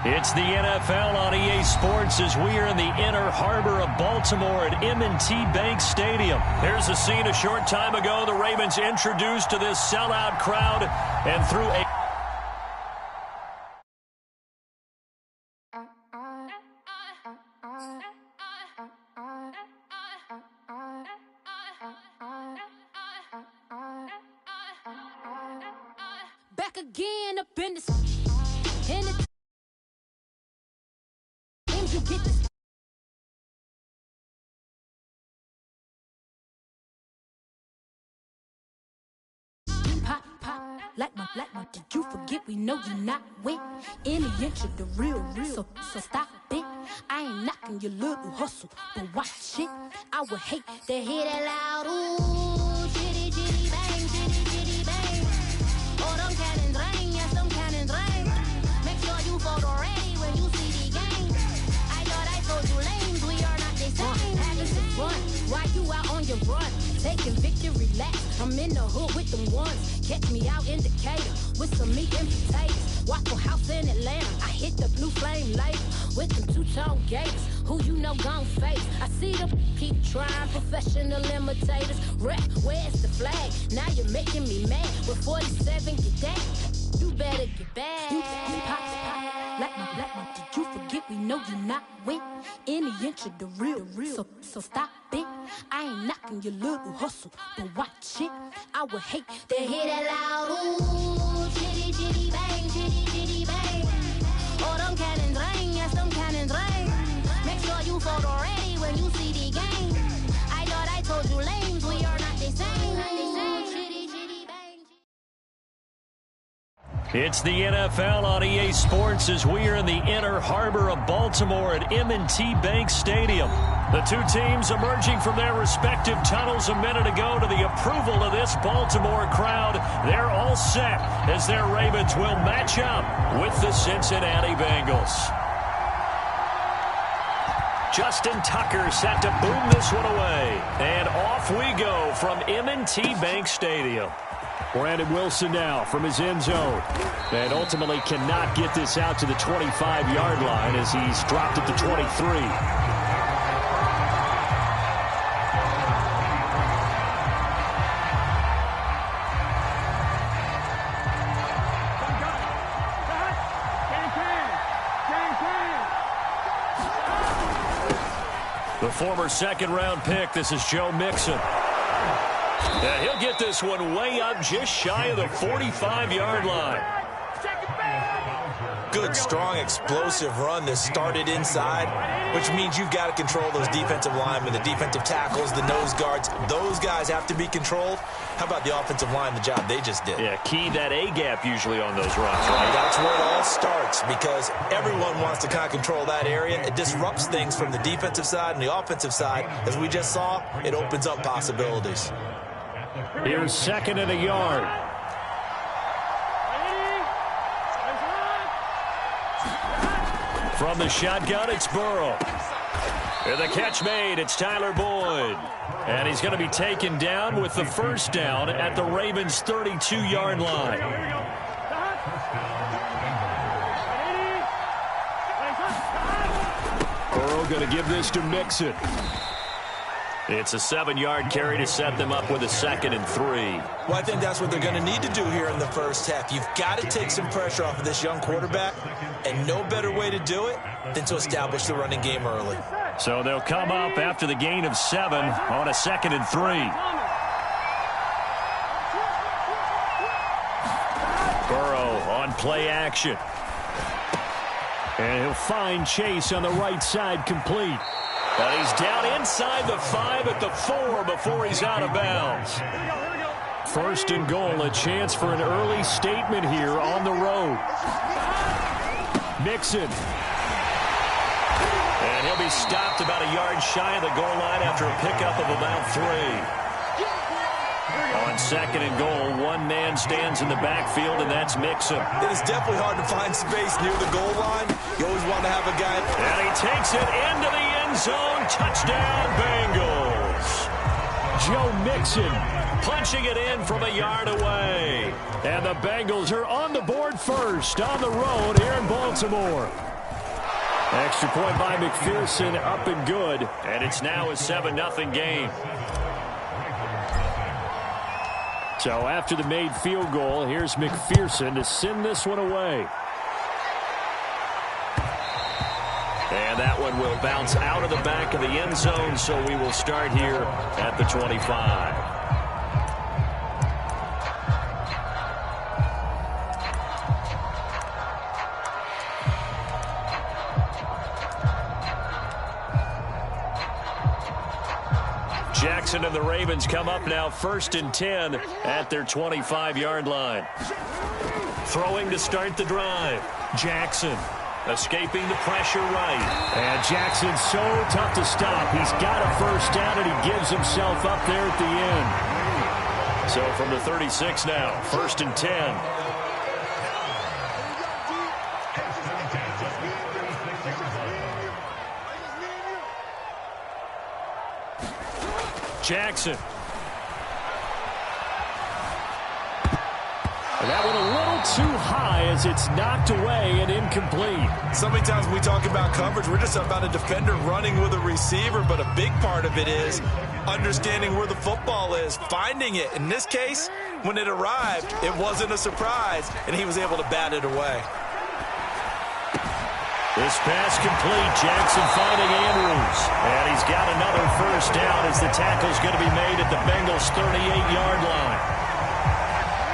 It's the NFL on EA Sports as we are in the inner harbor of Baltimore at M&T Bank Stadium. Here's a scene a short time ago. The Ravens introduced to this sellout crowd and through a... Back again up in this... Did you forget we know you're not with any inch of the real, so stop it. I ain't knocking your little hustle, but watch it. I would hate to hear that loud, ooh, chitty, chitty, bang, chitty, chitty, bang. Oh, them cannons ring, yes, them cannons ring. Make sure you photo ready when you see the game. I thought I told you lames, we are not the same. Having some fun, while you out on your run. Taking victory laps, I'm in the hood with them ones. Catch me out in Decatur with some meat and potatoes. Waffle House in Atlanta, I hit the blue flame later with them two-tone gators. Who you know gon' face? I see them keep trying, professional imitators. Rep, where's the flag? Now you're making me mad. With 47, get that. You better get back. You pop, like my black one. Did you forget we know you're not with any inch of the real. So stop it. I ain't knocking your little hustle, but watch it. I would hate to hear that loud, ooh, chitty, chitty, bang, chitty, chitty, bang. Oh, them cannons ring, yes, them cannons ring. Make sure you photo ready when you see the game. I thought I told you lames, we are not the same. Chitty, chitty, bang. It's the NFL on EA Sports as we are in the inner harbor of Baltimore at M&T Bank Stadium. The two teams emerging from their respective tunnels a minute ago to the approval of this Baltimore crowd. They're all set as their Ravens will match up with the Cincinnati Bengals. Justin Tucker set to boom this one away. And off we go from M&T Bank Stadium. Brandon Wilson now from his end zone. And ultimately cannot get this out to the 25-yard line as he's dropped at the 23. The former second-round pick, this is Joe Mixon. Yeah, he'll get this one way up just shy of the 45-yard line. Good, strong, explosive run that started inside, which means you've got to control those defensive linemen, the defensive tackles, the nose guards. Those guys have to be controlled. How about the offensive line, the job they just did? Yeah, key that A-gap usually on those runs, right? That's where it all starts because everyone wants to kind of control that area. It disrupts things from the defensive side and the offensive side. As we just saw, it opens up possibilities. Here's second and a yard. From the shotgun, it's Burrow. And the catch made, it's Tyler Boyd. And he's going to be taken down with the first down at the Ravens' 32-yard line. Burrow going to give this to Mixon. It's a 7-yard carry to set them up with a 2nd and 3. Well, I think that's what they're going to need to do here in the first half. You've got to take some pressure off of this young quarterback, and no better way to do it than to establish the running game early. So they'll come up after the gain of 7 on a 2nd and 3. Burrow on play action. And he'll find Chase on the right side complete. But he's down inside the 5 at the 4 before he's out of bounds. First and goal, a chance for an early statement here on the road. Mixon. And he'll be stopped about a yard shy of the goal line after a pickup of about 3. On 2nd and goal, one man stands in the backfield, and that's Mixon. It is definitely hard to find space near the goal line. You always want to have a guy. And he takes it into the end zone. Touchdown, Bengals. Joe Mixon punching it in from a yard away. And the Bengals are on the board first on the road here in Baltimore. Extra point by McPherson, up and good. And it's now a 7-0 game. So after the made field goal, here's McPherson to send this one away. And that one will bounce out of the back of the end zone, so we will start here at the 25. Jackson and the Ravens come up now 1st and 10 at their 25-yard line. Throwing to start the drive. Jackson escaping the pressure right. And Jackson's so tough to stop. He's got a first down, and he gives himself up there at the end. So from the 36 now, 1st and 10. Jackson. And that one a little too high as it's knocked away and incomplete. So many times when we talk about coverage, we're just about a defender running with a receiver, but a big part of it is understanding where the football is, finding it. In this case, when it arrived, it wasn't a surprise, and he was able to bat it away. This pass complete. Jackson finding Andrews. And he's got another first down as the tackle's going to be made at the Bengals' 38-yard line.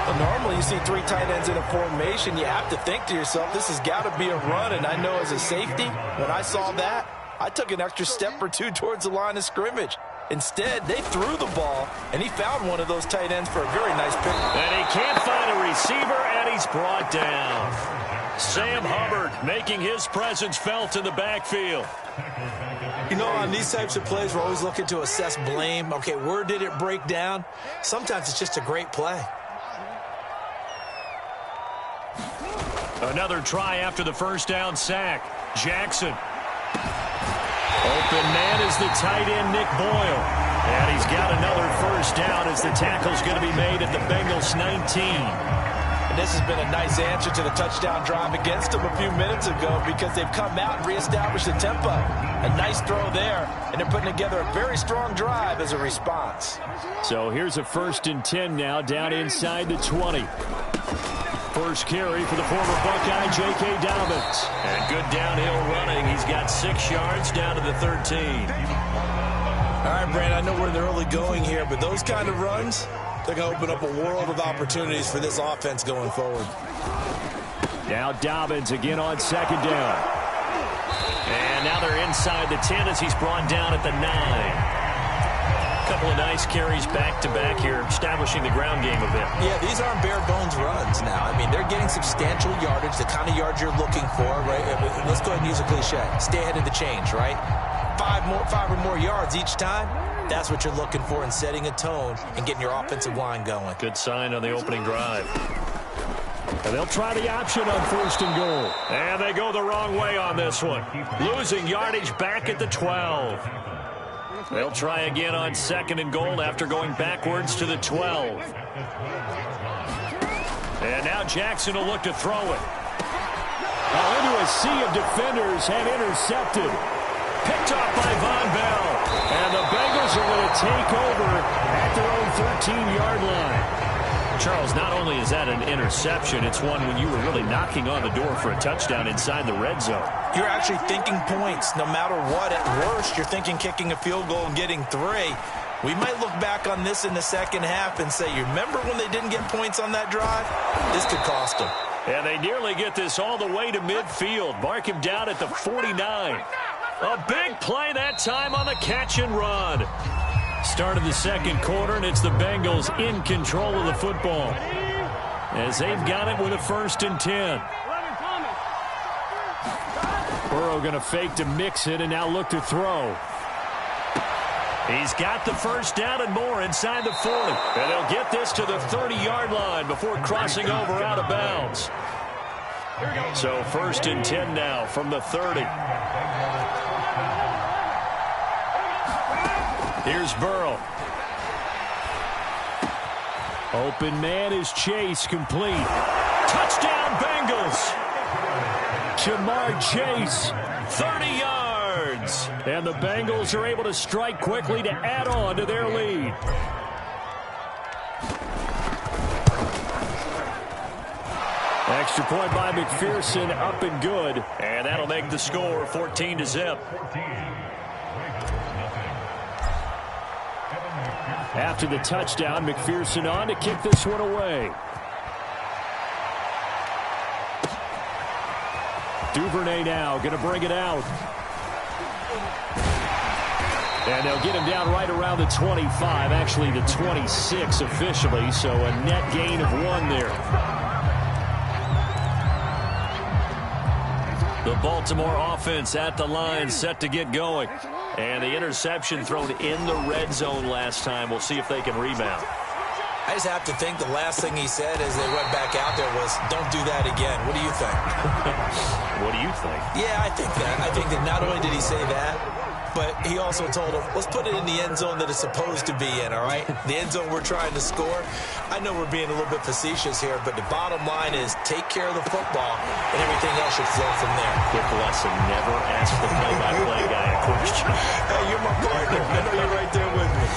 Well, normally you see 3 tight ends in a formation. You have to think to yourself, this has got to be a run. And I know as a safety, when I saw that, I took an extra step or 2 towards the line of scrimmage. Instead, they threw the ball, and he found one of those tight ends for a very nice pick. And he can't find a receiver, and he's brought down. Sam Hubbard making his presence felt in the backfield. You know, on these types of plays, we're always looking to assess blame. Okay, where did it break down? Sometimes it's just a great play. Another try after the first down sack. Jackson. Open man is the tight end, Nick Boyle. And he's got another first down as the tackle's going to be made at the Bengals' 19. And this has been a nice answer to the touchdown drive against them a few minutes ago because they've come out and reestablished the tempo. A nice throw there, and they're putting together a very strong drive as a response. So here's a 1st and 10 now down inside the 20. First carry for the former Buckeye, J.K. Dobbins. And good downhill running. He's got 6 yards down to the 13. All right, Brand, I know we're in the early going here, but those kind of runs, they're going to open up a world of opportunities for this offense going forward. Now Dobbins again on 2nd down. And now they're inside the 10 as he's brought down at the 9. Couple of nice carries back-to-back here, establishing the ground game a bit. Yeah, these aren't bare-bones runs now. I mean, they're getting substantial yardage, the kind of yards you're looking for, right? Let's go ahead and use a cliche. Stay ahead of the change, right? 5 or more yards each time. That's what you're looking for in setting a tone and getting your offensive line going. Good sign on the opening drive. And they'll try the option on 1st and goal. And they go the wrong way on this one. Losing yardage back at the 12. They'll try again on 2nd and goal after going backwards to the 12. And now Jackson will look to throw it. Into a sea of defenders and intercepted. Picked off by Von Bell. And the Bengals are going to take over at their own 13-yard line. Charles, not only is that an interception, it's one when you were really knocking on the door for a touchdown inside the red zone. You're actually thinking points no matter what. At worst, you're thinking kicking a field goal and getting 3. We might look back on this in the second half and say, you remember when they didn't get points on that drive? This could cost them. And they nearly get this all the way to midfield. Mark him down at the 49. A big play that time on the catch and run. Start of the 2nd quarter, and it's the Bengals in control of the football as they've got it with a 1st and 10. Burrow going to fake to mix it and now look to throw. He's got the first down and more inside the 40. And they'll get this to the 30-yard line before crossing over out of bounds. So 1st and 10 now from the 30. Here's Burrow. Open man is Chase, complete. Touchdown Jamar Chase, 30 yards. And the Bengals are able to strike quickly to add on to their lead. Extra point by McPherson, up and good. And that'll make the score 14-0. After the touchdown, McPherson on to kick this one away. Duvernay now going to bring it out. And they'll get him down right around the 25, actually the 26 officially, so a net gain of 1 there. The Baltimore offense at the line, set to get going. And the interception thrown in the red zone last time. We'll see if they can rebound. I just have to think the last thing he said as they went back out there was, don't do that again. What do you think? What do you think? Yeah, I think that. I think that not only did he say that, but he also told him, let's put it in the end zone that it's supposed to be in, all right? The end zone we're trying to score. I know we're being a little bit facetious here, but the bottom line is take care of the football, and everything else should flow from there. Quick lesson, never ask the play-by-play guy a question. Hey, you're my partner. I know you're right there with me.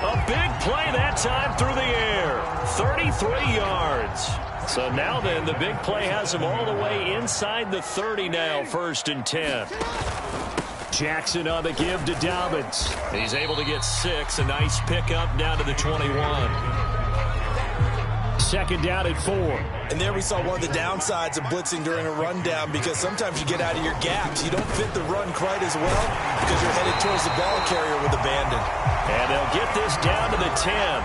A big play that time through the air. 33 yards. So now then, the big play has him all the way inside the 30 now, 1st and 10. Jackson on the give to Dobbins. He's able to get 6. A nice pickup down to the 21. 2nd down at 4. And there we saw one of the downsides of blitzing during a rundown, because sometimes you get out of your gaps. You don't fit the run quite as well because you're headed towards the ball carrier with abandon. And they'll get this down to the 10.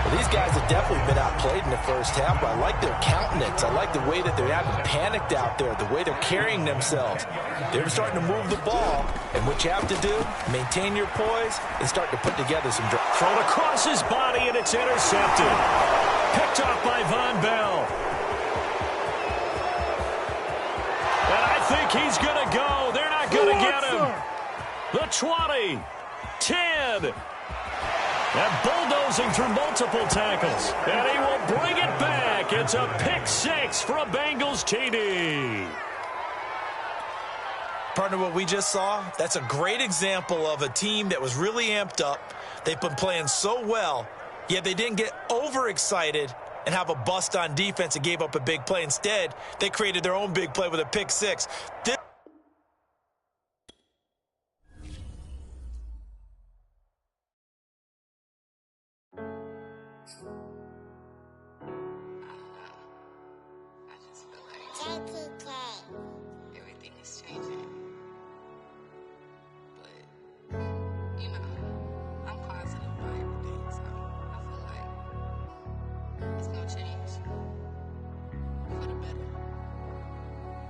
Well, these guys have definitely been outplayed in the first half, but I like their countenance. I like the way that they haven't panicked out there, the way they're carrying themselves. They're starting to move the ball, and what you have to do, maintain your poise and start to put together some drives. Thrown across his body, and it's intercepted. Picked off by Von Bell. And I think he's going to go. They're not going to get him. The 20, 10. And bulldozing through multiple tackles. And he will bring it back. It's a pick 6 for a Bengals TD. Partner, what we just saw, that's a great example of a team that was really amped up. They've been playing so well, yet they didn't get overexcited and have a bust on defense and gave up a big play. Instead, they created their own big play with a pick 6. Everything is changing. But, you know, I'm positive about everything, so I feel like it's gonna change for the better.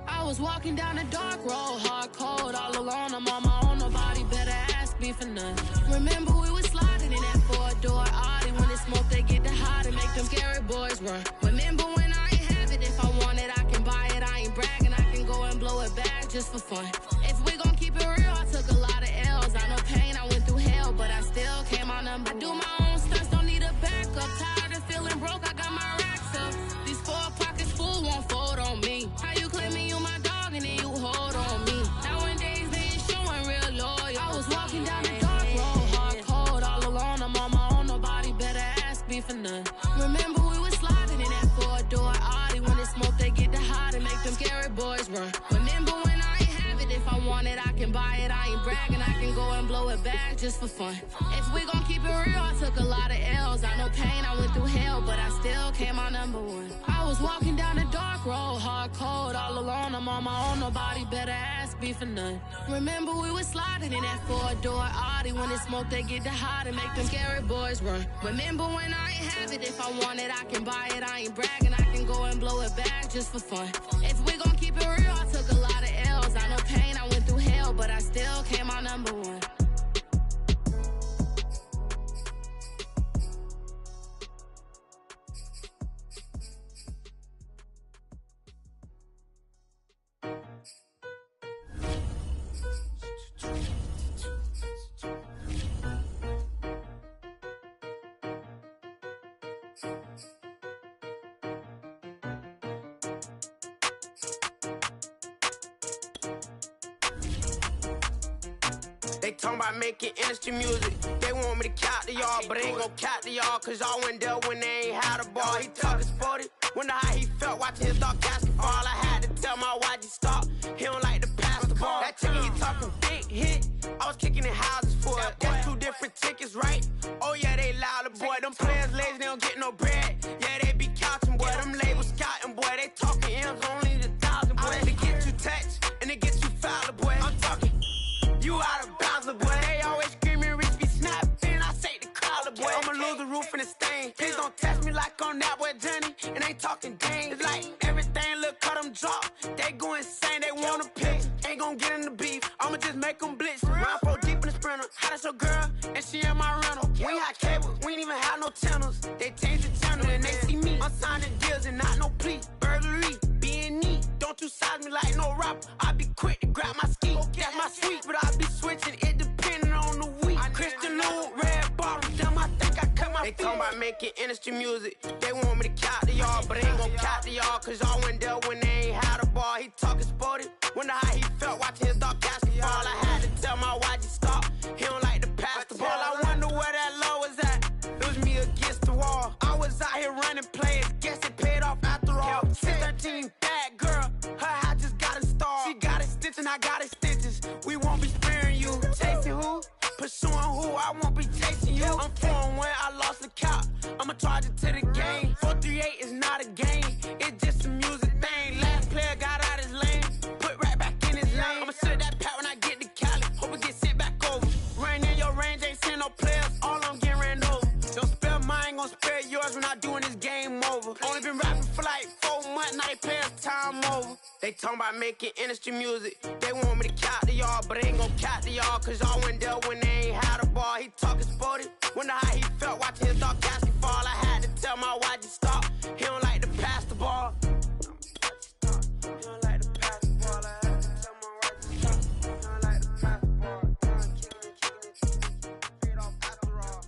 I was walking down a dark road, hard cold, all alone. I'm on my own, nobody better ask me for nothing. Remember we was sliding in that 4-door Audi. When it's smoke, they get the hot and make them scary boys run. Remember when I ain't have it, if I want it, I can buy it. I ain't bragging, I can go and blow it back just for fun. If we gon' keep it real, I took a lot of L's. I know pain, I went through hell, but I still came out number one. I do my own stunts, don't need a backup. Tired of feeling broke, I got my racks up. These 4 pockets full won't fold on me. How you claiming you my dog and then you hold on me? Nowadays they ain't showing real loyal. I was walking down the dark road, hard cold, all alone. I'm on my own, nobody better ask me for none. Remember we was sliding in that 4-door Audi. When it's smoke, they get the hot and make them scary boys run. Remember when I ain't have it, if I want it, I can buy it. I ain't bragging, I can go and blow it back just for fun. If we gon' keep it real, I took a lot of L's. I know pain, I went through hell, but I still came out number one. I was walking down a dark road, hard cold, all alone. I'm on my own, nobody better ask me for none. Remember we was sliding in that 4-door Audi. When it's smoke, they get the hot and make them scary boys run. Remember when I ain't have it, if I want it, I can buy it. I ain't bragging, I can go and blow it back just for fun. If we gon' keep it real, I took a lot of L's. I know pain, I went through hell, but I still came out number one. talking about making industry music. They want me to count to y'all, but ain't gon' count to y'all, cause y'all went there when they ain't had a ball. He talking sporty, wonder how he felt watching his dog basketball. I had to tell my YG stop, he don't like to pass the ball. That chicken he talking big hit, I was kicking in houses for it. That's two different tickets, right? Oh yeah, they louder, boy. Them players lazy, they don't get no bread. Yeah, they be couching, boy. Them labels scouting, boy. They talking M's only the 1,000, boy. They get you touched and they get you fouled, boy. I'm talking, you out of bounds, boy. They always screaming, Rich be snapping. I say the crowd, boy. I'ma lose the roof and the stain. Please don't test me like on that boy Johnny. And ain't talking dang. It's like everything look cut them drop. They go insane, they want a pick. Ain't gon' get in the beef. I'ma just make them blitz. Round 4 deep in the sprinter. How that's your girl? And she in my rental. We ain't had cable, we ain't even had no channels. They changed the channel and they see me. I'm signing deals and not no plea. Burglary, being neat. Don't you size me like no rapper. I be quick to grab my ski. That's my sweet, but I be switching it depending on the week. Christian Lou, red bottoms, damn, I think I cut my feet. They talking about making industry music. They want me to count to y'all, but ain't gon' count to y'all, cause y'all went there when they ain't had a ball. He talking sporty, wonder how he felt watching his dog basketball. I had to tell my YG stop, he don't like to pass the ball. I wonder where that low was at. It was me against the wall. I was out here running plays, guess it paid off after all. 613, bad girl, her hat just got installed. She got it stitched and I got it stitches. We won't be sparing you. Chasing who? Pursuing who? I won't be chasing you. I'm 4-1, I lost the count. I'ma charge it to the game. 438 is not a game, it's just a music thing. Last player got out his lane, put right back in his lane. I'ma sit that pat when I get to Cali, hope it get sent back over. Rain in your range, ain't send no players, all I'm getting ran over. Don't spare mine, gon' spare yours when I doing this game over. Only been rapping for like 4 months, now they pay us time over. They talking about making industry music. They want me to count to y'all, but ain't gon' count to y'all, cause y'all went there when they ain't had a ball. He talking sporty, wonder how he felt watching his dog basketball. I had to tell my YG stop, he don't like to pass the ball. He don't like to pass the ball. I had to tell my YG stop, he don't like to pass the ball. Kicking it, fade off after all.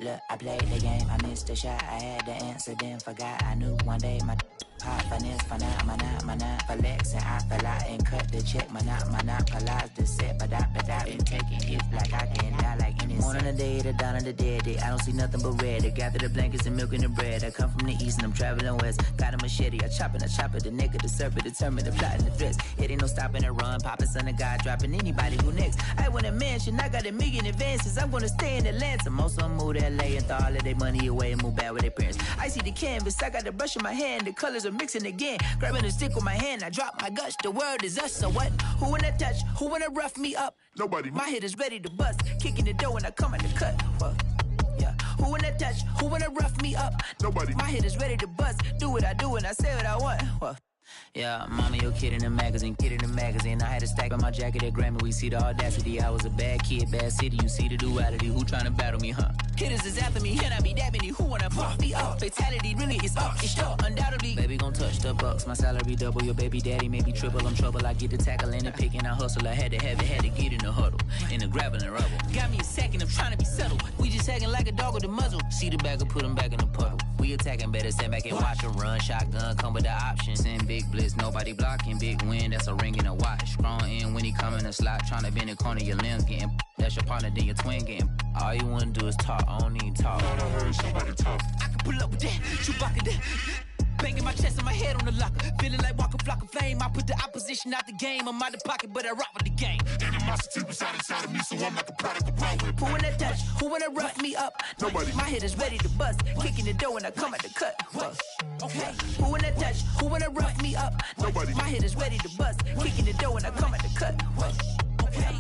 Look, I played the game, I missed the shot, I had the answer, then forgot. I knew one day my pop finesse, finite, flexing. I fell out and cut the check, monopolize the set, but I been taking hits like I can die like any one on the day, the dawn of the dead day. I don't see nothing but red. I gather the blankets and milk and the bread. I come from the east and I'm traveling west. Got a machete, I chop it, the neck of the serpent, determined to plot in the threats. It ain't no stopping and run, popping son of God, dropping anybody who next. I want a mansion, I got a million advances. I'm gonna stay in Atlanta. Most of them move to LA and throw all of their money away and move back with their parents. I see the canvas, I got the brush in my hand, the colors are mixing again. Grabbing a stick with my hand, I drop my guts. The world is us, so what? Who wanna touch? Who wanna rough me up? Nobody. My hit is ready to bust, kicking the door when I come at the cut. What? Yeah. Who wanna touch? Who wanna rough me up? Nobody. My hit is ready to bust. Do what I do and I say what I want. What? Yeah, mama, your kid in the magazine, I had a stack on my jacket at Grammy. We see the audacity. I was a bad kid, bad city. You see the duality. Who tryna battle me, huh? Hitters is after me, and I be that many. Who wanna pop me up? Fatality really is up. It's sure, undoubtedly. Baby gon' touch the bucks. My salary double. Your baby daddy maybe triple. I'm trouble. I get the tackling and picking. I hustle. I had to have it. Had to get in the huddle. In the gravel and rubble. Got me a second. I'm trying to be settled. We just hacking like a dog with a muzzle. See the bagger, put him back in the puddle. We attacking, better stand back and watch him run. Shotgun come with the option. Send big blitz. Nobody blocking. Big win. That's a ring and a watch. Strong in when he come in a slot. Trying to bend the corner. Your limbs getting. That's your partner. Then your twin getting. All you wanna do is talk. I don't need talk. I heard somebody talk. I can pull up with that, Chewbacca that. Banging my chest and my head on the locker. Feeling like walking flock of flame. I put the opposition out the game. I'm out the pocket, but I rock with the game. Animosity reside inside of me, so I'm like a product of power. Who wanna touch? Who wanna rough me up? Nobody. My hit is ready to bust. Kicking the door when I come at the cut. Okay. Who wanna touch? Who wanna rough me up? Nobody. My hit is ready to bust. Kicking the door when I come at the cut. Okay.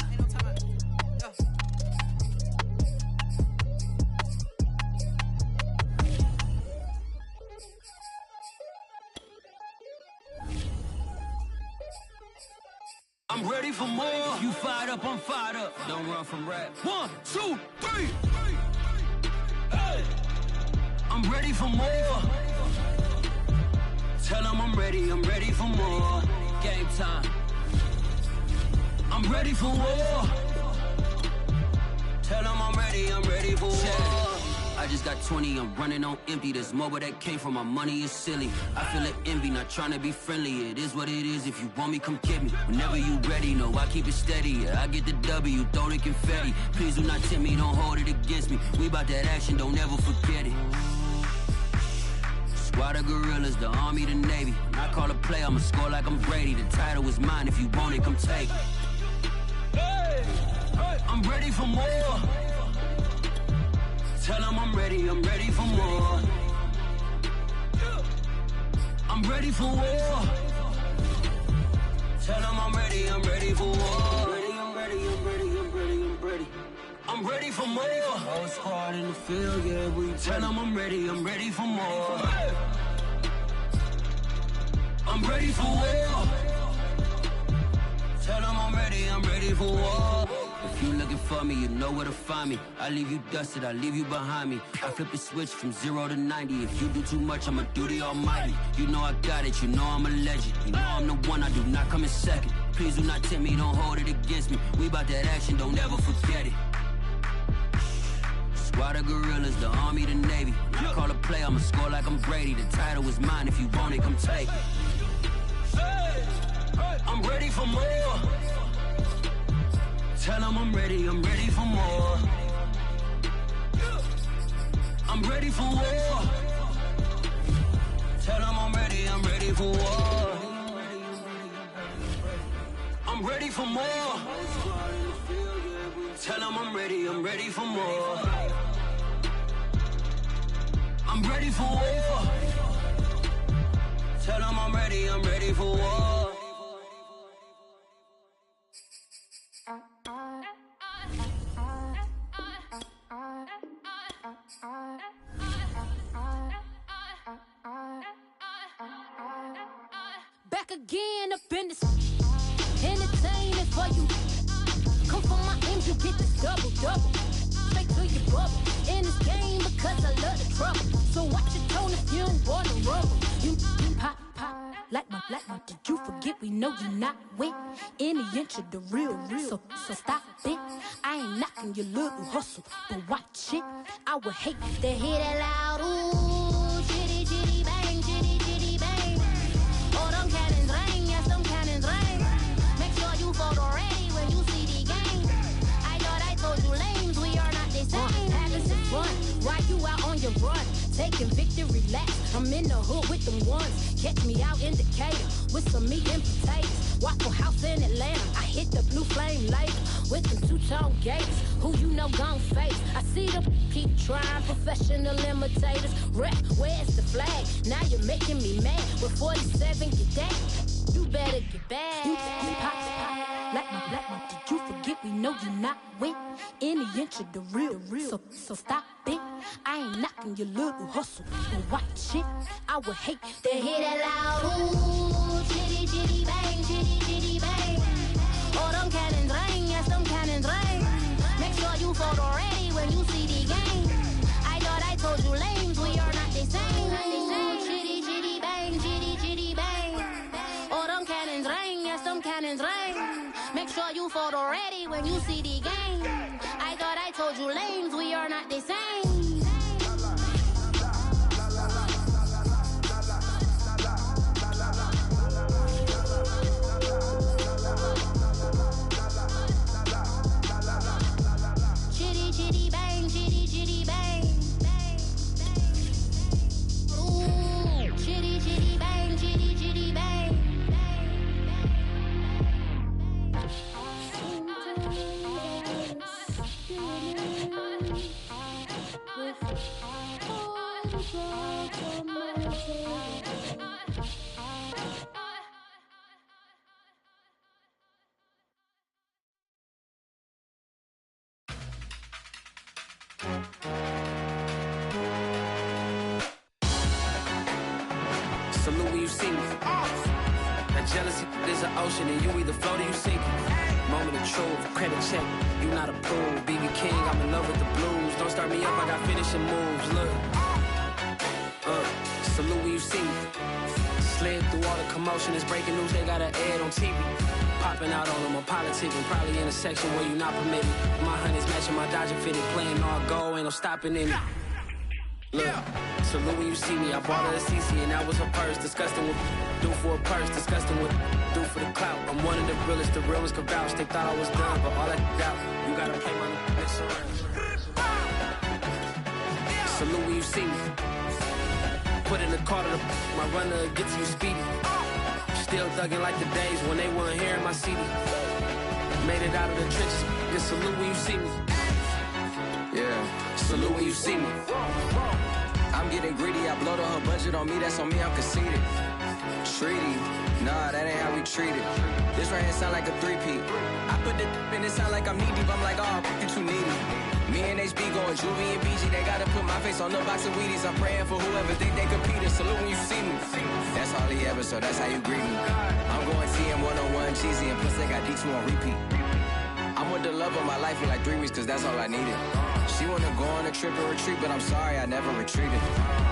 I'm ready for more. You fired up, I'm fired up. Don't run from rap. 1, 2, 3. Hey. I'm ready for more. Tell them I'm ready for more. Game time. I'm ready for war. Tell them I'm ready for war. I just got 20, I'm running on empty. There's more where that came from, my money is silly. I feel it envy, not trying to be friendly. It is what it is, if you want me, come get me. Whenever you ready, no, I keep it steady. Yeah, I get the W, throw the confetti. Please do not tempt me, don't hold it against me. We bout that action, don't ever forget it. Squad of gorillas, the army, the navy. When I call a play, I'ma score like I'm Brady. The title is mine, if you want it, come take it. I'm ready for more. Tell them I'm ready for more. I'm ready for war. Tell them I'm ready for war. I'm ready for more. Whole squad in the field, yeah, we tell them I'm ready for more. I'm ready for war. Tell them I'm ready for war. If you looking for me, you know where to find me. I leave you dusted, I leave you behind me. I flip the switch from 0 to 90. If you do too much, I'ma do the almighty. You know I got it, you know I'm a legend. You know I'm the one, I do not come in second. Please do not tempt me, don't hold it against me. We bout that action, don't ever forget it. Squad of gorillas, the army, the navy. When I call a play, I'ma score like I'm Brady. The title is mine, if you want it, come take it. I'm ready for more. Tell them I'm ready for more. I'm ready for war. Tell them I'm ready for war. I'm ready for more. Tell them I'm ready for more. I'm ready for war. Tell them I'm ready for war. Back again up in this entertainment for you. Come for my M's, you get this double. Straight to your bubble. In this game because I love the trouble. So watch your tone if you don't wanna rumble. You pop like my Did you forget we know you not with any inch of the real. So stop it. I ain't knocking your little hustle, but watch it. I would hate to hear that loud ooh, chitty chitty bang, chitty chitty bang. Oh, them cannons ring, yes, them cannons ring. Make sure you photo ready when you see the game. I thought I told you lames, we are not the same. Having some fun while you out on your run. Taking victory laps, I'm in the hood with them ones. Catch me out in Decatur with some meat and potatoes. Waffle House in Atlanta, I hit the blue flame later with them two-tone gates. Who you know gon' face? I see them keep trying, professional imitators. Rep, where's the flag? Now you're making me mad. With 47, get that. You better get back. Like my Did you forget we know you not with any inch of the real. So stop it. I ain't knocking your little hustle, but watch it. I would hate to hear that loud ooh, chitty chitty bang, chitty chitty bang. Oh, them cannons ring, yes, them cannons ring. Make sure you photo ready when you see the game. I thought I told you lames, we are not the same. Chitty chitty bang, chitty chitty bang. Oh, them cannons ring, yes, them cannons ring. Make sure you photo ready when you see the game. I thought I told you lames, we are not the same. Salute when you see me. That jealousy is an ocean and you either float or you sink. Moment of truth, credit check, you not approved. BB King, I'm in love with the blues. Don't start me up, I got finishing moves, look. Salute when you see me. Slid through all the commotion, it's breaking news, they got an ad on TV. Popping out on them, I'm politicking, probably in a section where you not permitted. My honey's matching my Dodger fitted, playing all go, ain't no stopping in it. Look, salute when you see me, I bought her a CC and that was her purse. Disgusting what do for a purse, disgusting what do for the clout. I'm one of the realest, the real ones could vouch. They thought I was done, but all I doubt, you gotta play my next around. Salute when you see me. Put in the car to my runner, get to you speedy. Still thugging like the days when they weren't here in my CD. Made it out of the trenches, just salute when you see me. Yeah, salute when you see me. I'm getting greedy, I blowed on her budget on me, that's on me, I'm conceited. Treaty, nah, that ain't how we treat it. This right here sound like a three-peat. I put the in it sound like I'm knee-deep, I'm like, oh, you too needy. Me and HB going Juvie and BG, they gotta put my face on the box of Wheaties. I'm praying for whoever think they competed. Salute when you see me. That's all he ever, so that's how you greet me. I'm going TM 101 cheesy, and plus they got D2 on repeat. I'm with the love of my life in like 3 weeks, cause that's all I needed. She wanna go on a trip and retreat, but I'm sorry, I never retreated.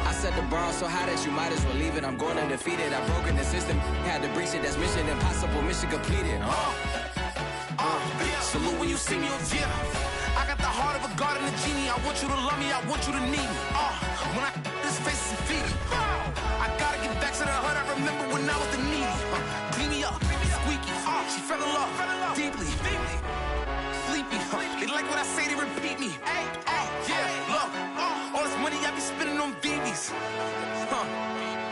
I set the bar so high that you might as well leave it. I'm going undefeated, I've broken the system, had to breach it, that's mission impossible, mission completed. Salute when you see me, yeah. I got the heart of a god and a genie. I want you to love me, I want you to need me. When I this face is feedy. I gotta get back to the hood, I remember when I was the needy. Clean me up, squeaky. She fell in love, deeply. Sleepy, they like what I say, they repeat me. Yeah, look, all this money I be spending on BBs.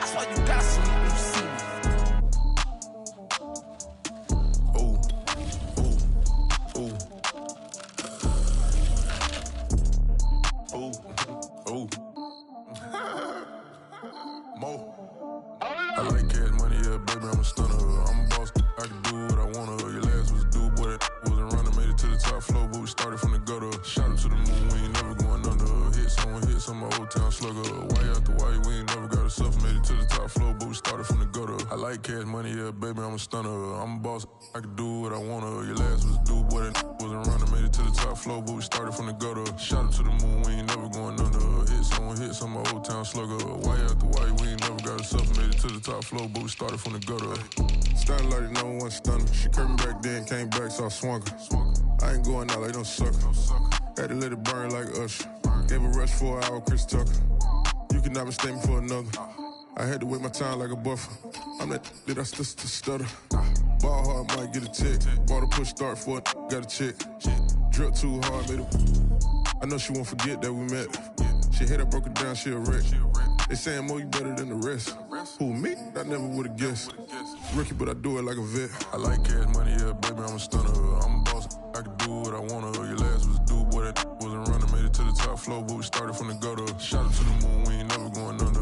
That's why you gotta salute when you see me. I like cash money, yeah, baby, I'm a stunner. I'm a boss, I can do what I wanna. Your last was a dude, boy, that wasn't running. Made it to the top floor, but we started from the gutter. Shot up to the moon, we ain't never going under. Hit some old town slugger. Why after why, we ain't never got a suffer. Made it to the top floor, but we started from the gutter. I like cash money, yeah, baby, I'm a stunner. I'm a boss, I can do what I wanna. Your last was a dude, boy, that wasn't running. Made it to the top floor, but we started from the gutter. Shot up to the moon, we ain't never going under. Hit some old town slugger. Why after why, we ain't never got a suffer. Made it to the top floor, but we started from the gutter. Started like the number one stunner. She curved me back then, came back, so I swung her. I ain't going out like no sucker. Had to let it burn like Usher. Gave a rush for an hour, Chris Tucker. You cannot mistake me for another. I had to wait my time like a buffer. I'm that I still stutter. Ball hard, might get a tick. Bought a push start for it, got a chick. Drip too hard, made it. I know she won't forget that we met. She hit, I broke it down, she a wreck. They saying, Mo, you better than the rest. Who, me? I never would've guessed. Rookie, but I do it like a vet. I like cash money, yeah, baby, I'm a stunner. I'm a boss, I can do what I wanna. Your last was a dude, boy, that wasn't running. Made it to the top floor, but we started from the gutter. Shot up to the moon, we ain't never going under.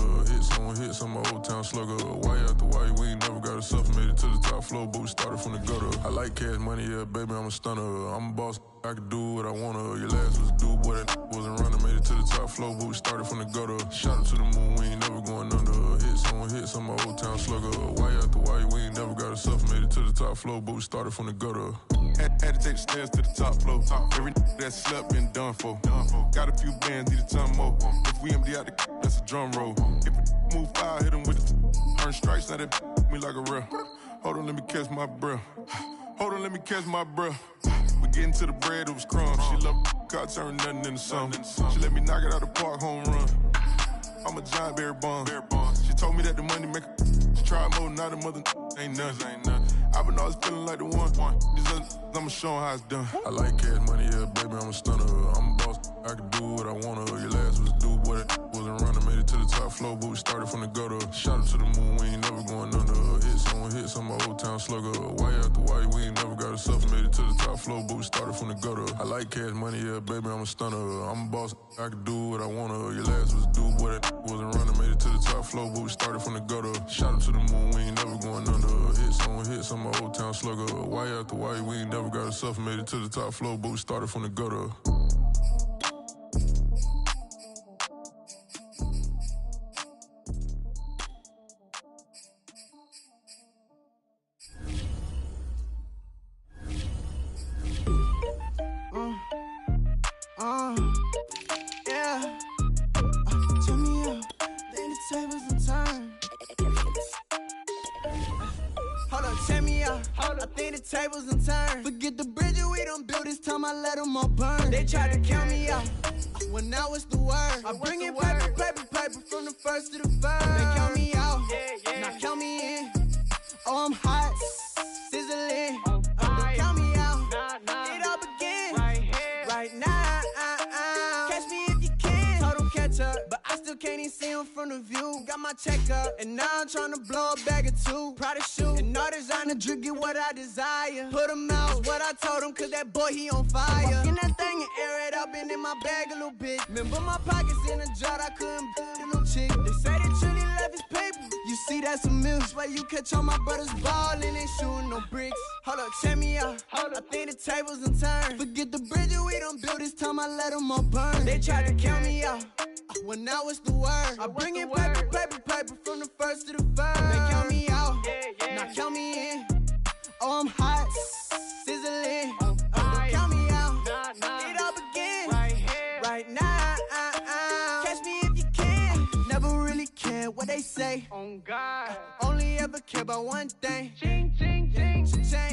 Hit some old town slugger. Why after why, we ain't never got a suffer. Made it to the top floor, but we started from the gutter. I like cash money, yeah, baby, I'm a stunner. I'm a boss, I can do what I wanna. Your last was a dude, boy, that wasn't running. Made it to the top floor, but we started from the gutter. Shot up to the moon, we ain't never going under. Hit some old town slugger. Why after why, we ain't never got a suffer. Made it to the top floor, but we started from the gutter. Had to take the stairs to the top floor. Every that slept been done for. Got a few bands, need a ton more. If we empty out the that's a drum roll. If it move fire, hit him with the earn stripes, now that me like a real. Hold on, let me catch my breath. Hold on, let me catch my breath. We getting to the bread, it was crumbs. She love got turn nothing into something. She let me knock it out the park, home run. I'm a giant berry bond. She told me that the money make her. She tried more, now the mother ain't nothing. I've been always feeling like the one. These other I'ma show 'em how it's done. I like cash money, yeah, baby, I'm a stunner. I'm a boss, I can do what I wanna. Your last was a dude, boy, that wasn't running. Made it to the top floor, but we started from the gutter. Shot up to the moon, we ain't never going under. Hit some old town slugger. Why after why, we ain't never got a suffer. Made it to the top floor, but we started from the gutter. I like cash money, yeah, baby, I'm a stunner. I'm a boss, I can do what I wanna. Your last was a dude, boy, that wasn't running. Made it to the top floor, but we started from the gutter. Shot up to the moon, we ain't never going under. Hit some old town slugger. Why after why, we ain't never got a suffer. Made it to the top floor, but we started from the gutter. Yeah. Turn me up, then the tables and turn. check me out. I think the tables done turned. Forget the bridges we done built, this time I let them all burn. They tried to count me out, when now it's the word. I bring in paper, paper, paper from the first to the third. They count me out, now count me in. Oh, I'm hot, sizzling. Don't count me out, it all begin right now. Catch me if you can. Told them catch up, but I still can't even see him from the view. Got my check up, and now I'm trying to blow a bag or two. Proud of shoe, and all designer drip, get what I desire. Put him out, what I told him, cause that boy, he on fire. Walk in that thing and air it up, and in my bag a little bit. Remember my pockets in a jar, I couldn't the little chick. They say that Trilly left his paper. You see, that's a milk. Why you catch all my brothers ballin', ain't shooting no bricks. Hold up, check me out. I think the tables done turned. Forget the bridges we done built, this time I let them all burn. They tried to count me out, when now it's the word. I bring in paper, paper, paper from the first to the third. They count me out, now count me in. Oh, I'm hot, sizzling. Don't count me out, it all begin right now. Catch me if you can. Never really care what they say. On God, only ever care about one thing. Ching, ching, ching.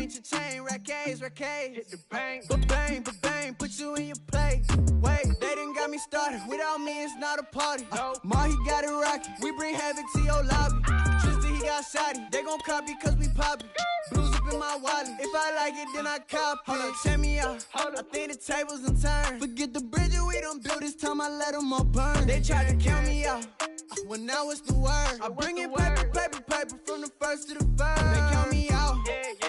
Cha-ching, rack-A's. Hit the bank, ba-bang, put you in your place. Wait, they done got me started. Without me, it's not a party. Ma, he got it rockin'. We bring havoc to your lobby. Tristan, he got shotty. They gon' copy cause we poppin'. Blues up in my wallet. If I like it, then I cop. Hold up, check me out. I think the tables done turned. Forget the bridges we done built, this time I let them all burn. They tried to count me out, when now it's the word. I bring in paper, paper, paper from the first to the third. They count me out,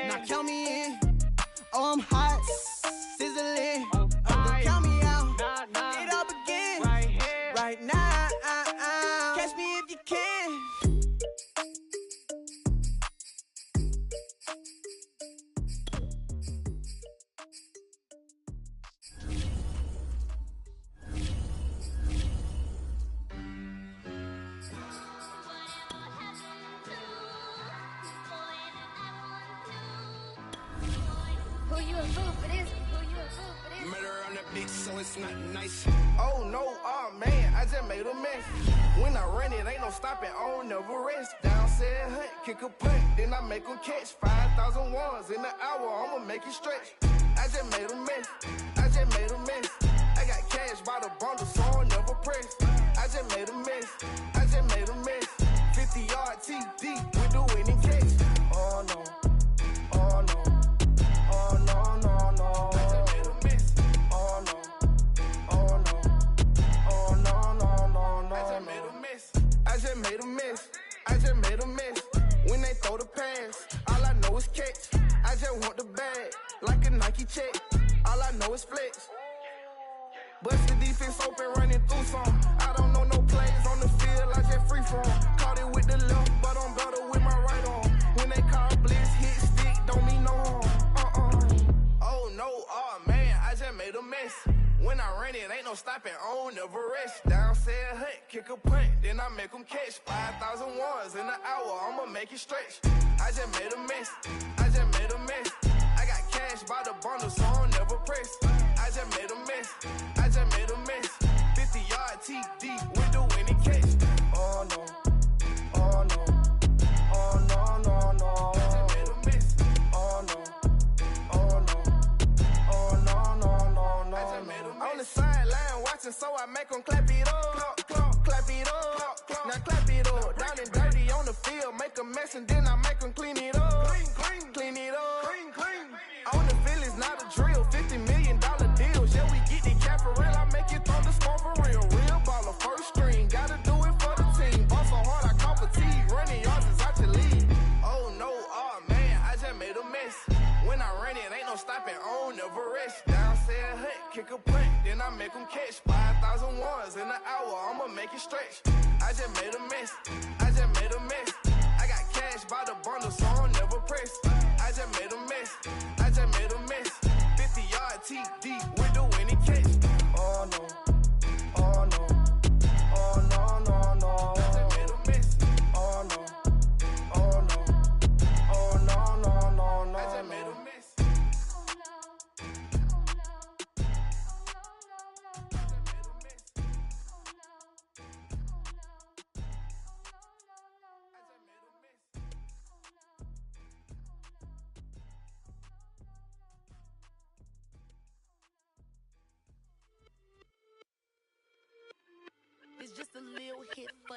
now count me in. Oh, I'm hot, sizzling. Don't count me out, it all begin right now. Catch me if you can. Who you a fool for this? Who you a fool for this? Murder on the bitch, so it's not nice. Oh no, oh man, I just made a mess. When I run it, ain't no stopping, I don't never rest. Down said hunt, kick a punt, then I make them catch 5,000 ones in the hour, I'ma make it stretch. I just made a mess, I just made a mess. I got cash by the bundle, so I'll never press. I just made a mess, I just made a mess. 50-yard TD with the winning catch. Oh no, oh no. Oh no, no, no. I just made a mess. Oh no. Oh no. Oh no, no, no, no. I just made a mess. I just made a mess. I just made a mess. When they throw the pass, all I know is catch. I just want the bag, like a Nike check. All I know is flex. Bust the defense open, running through some. I don't know no plays on the field, I just free from. Caught it with the left, but I'm better with my right arm. When they call blitz, hit stick, don't mean no harm. Oh no, oh man, I just made a mess. When I run it, ain't no stopping, I don't never rest. Down said hunt, kick a punt, then I make them catch 5,000 ones in an hour, I'ma make it stretch. I just made a mess, I just made a mess. I got cash by the bundle, so I'll never press. I just made a mess, I just made a mess. 50-yard TD with the winning catch. Oh no, oh no, oh no, no, no. I just made a mess, oh no. On the sideline watching, so I make them clap it up. Clap it up. Now clap it up. Down and dirty on the field, make a mess and then I make them clean it up. Clean it up. On the field is not a drill. $50 million deals. Yeah, we get the cap for real. I make it throw the score for real. Real baller, first string. Gotta do it for the team. Ball so hard, I call fatigue. Running yards is out your league. Oh no, oh man, I just made a mess. When I run it, ain't no stopping, I don't never rest. Down said hunt, kick a punt, then I make them catch 5,000 ones in an hour, I'ma make it stretch. I just made a mess, I just made a mess. I got cash by the bundle, so I'll never press. I just made a mess, I just made a mess. 50-yard TD with the winning catch. Oh no, oh no, oh no, no, no. I just made a mess, oh no, oh no, oh no, no, no, no. I just made a mess.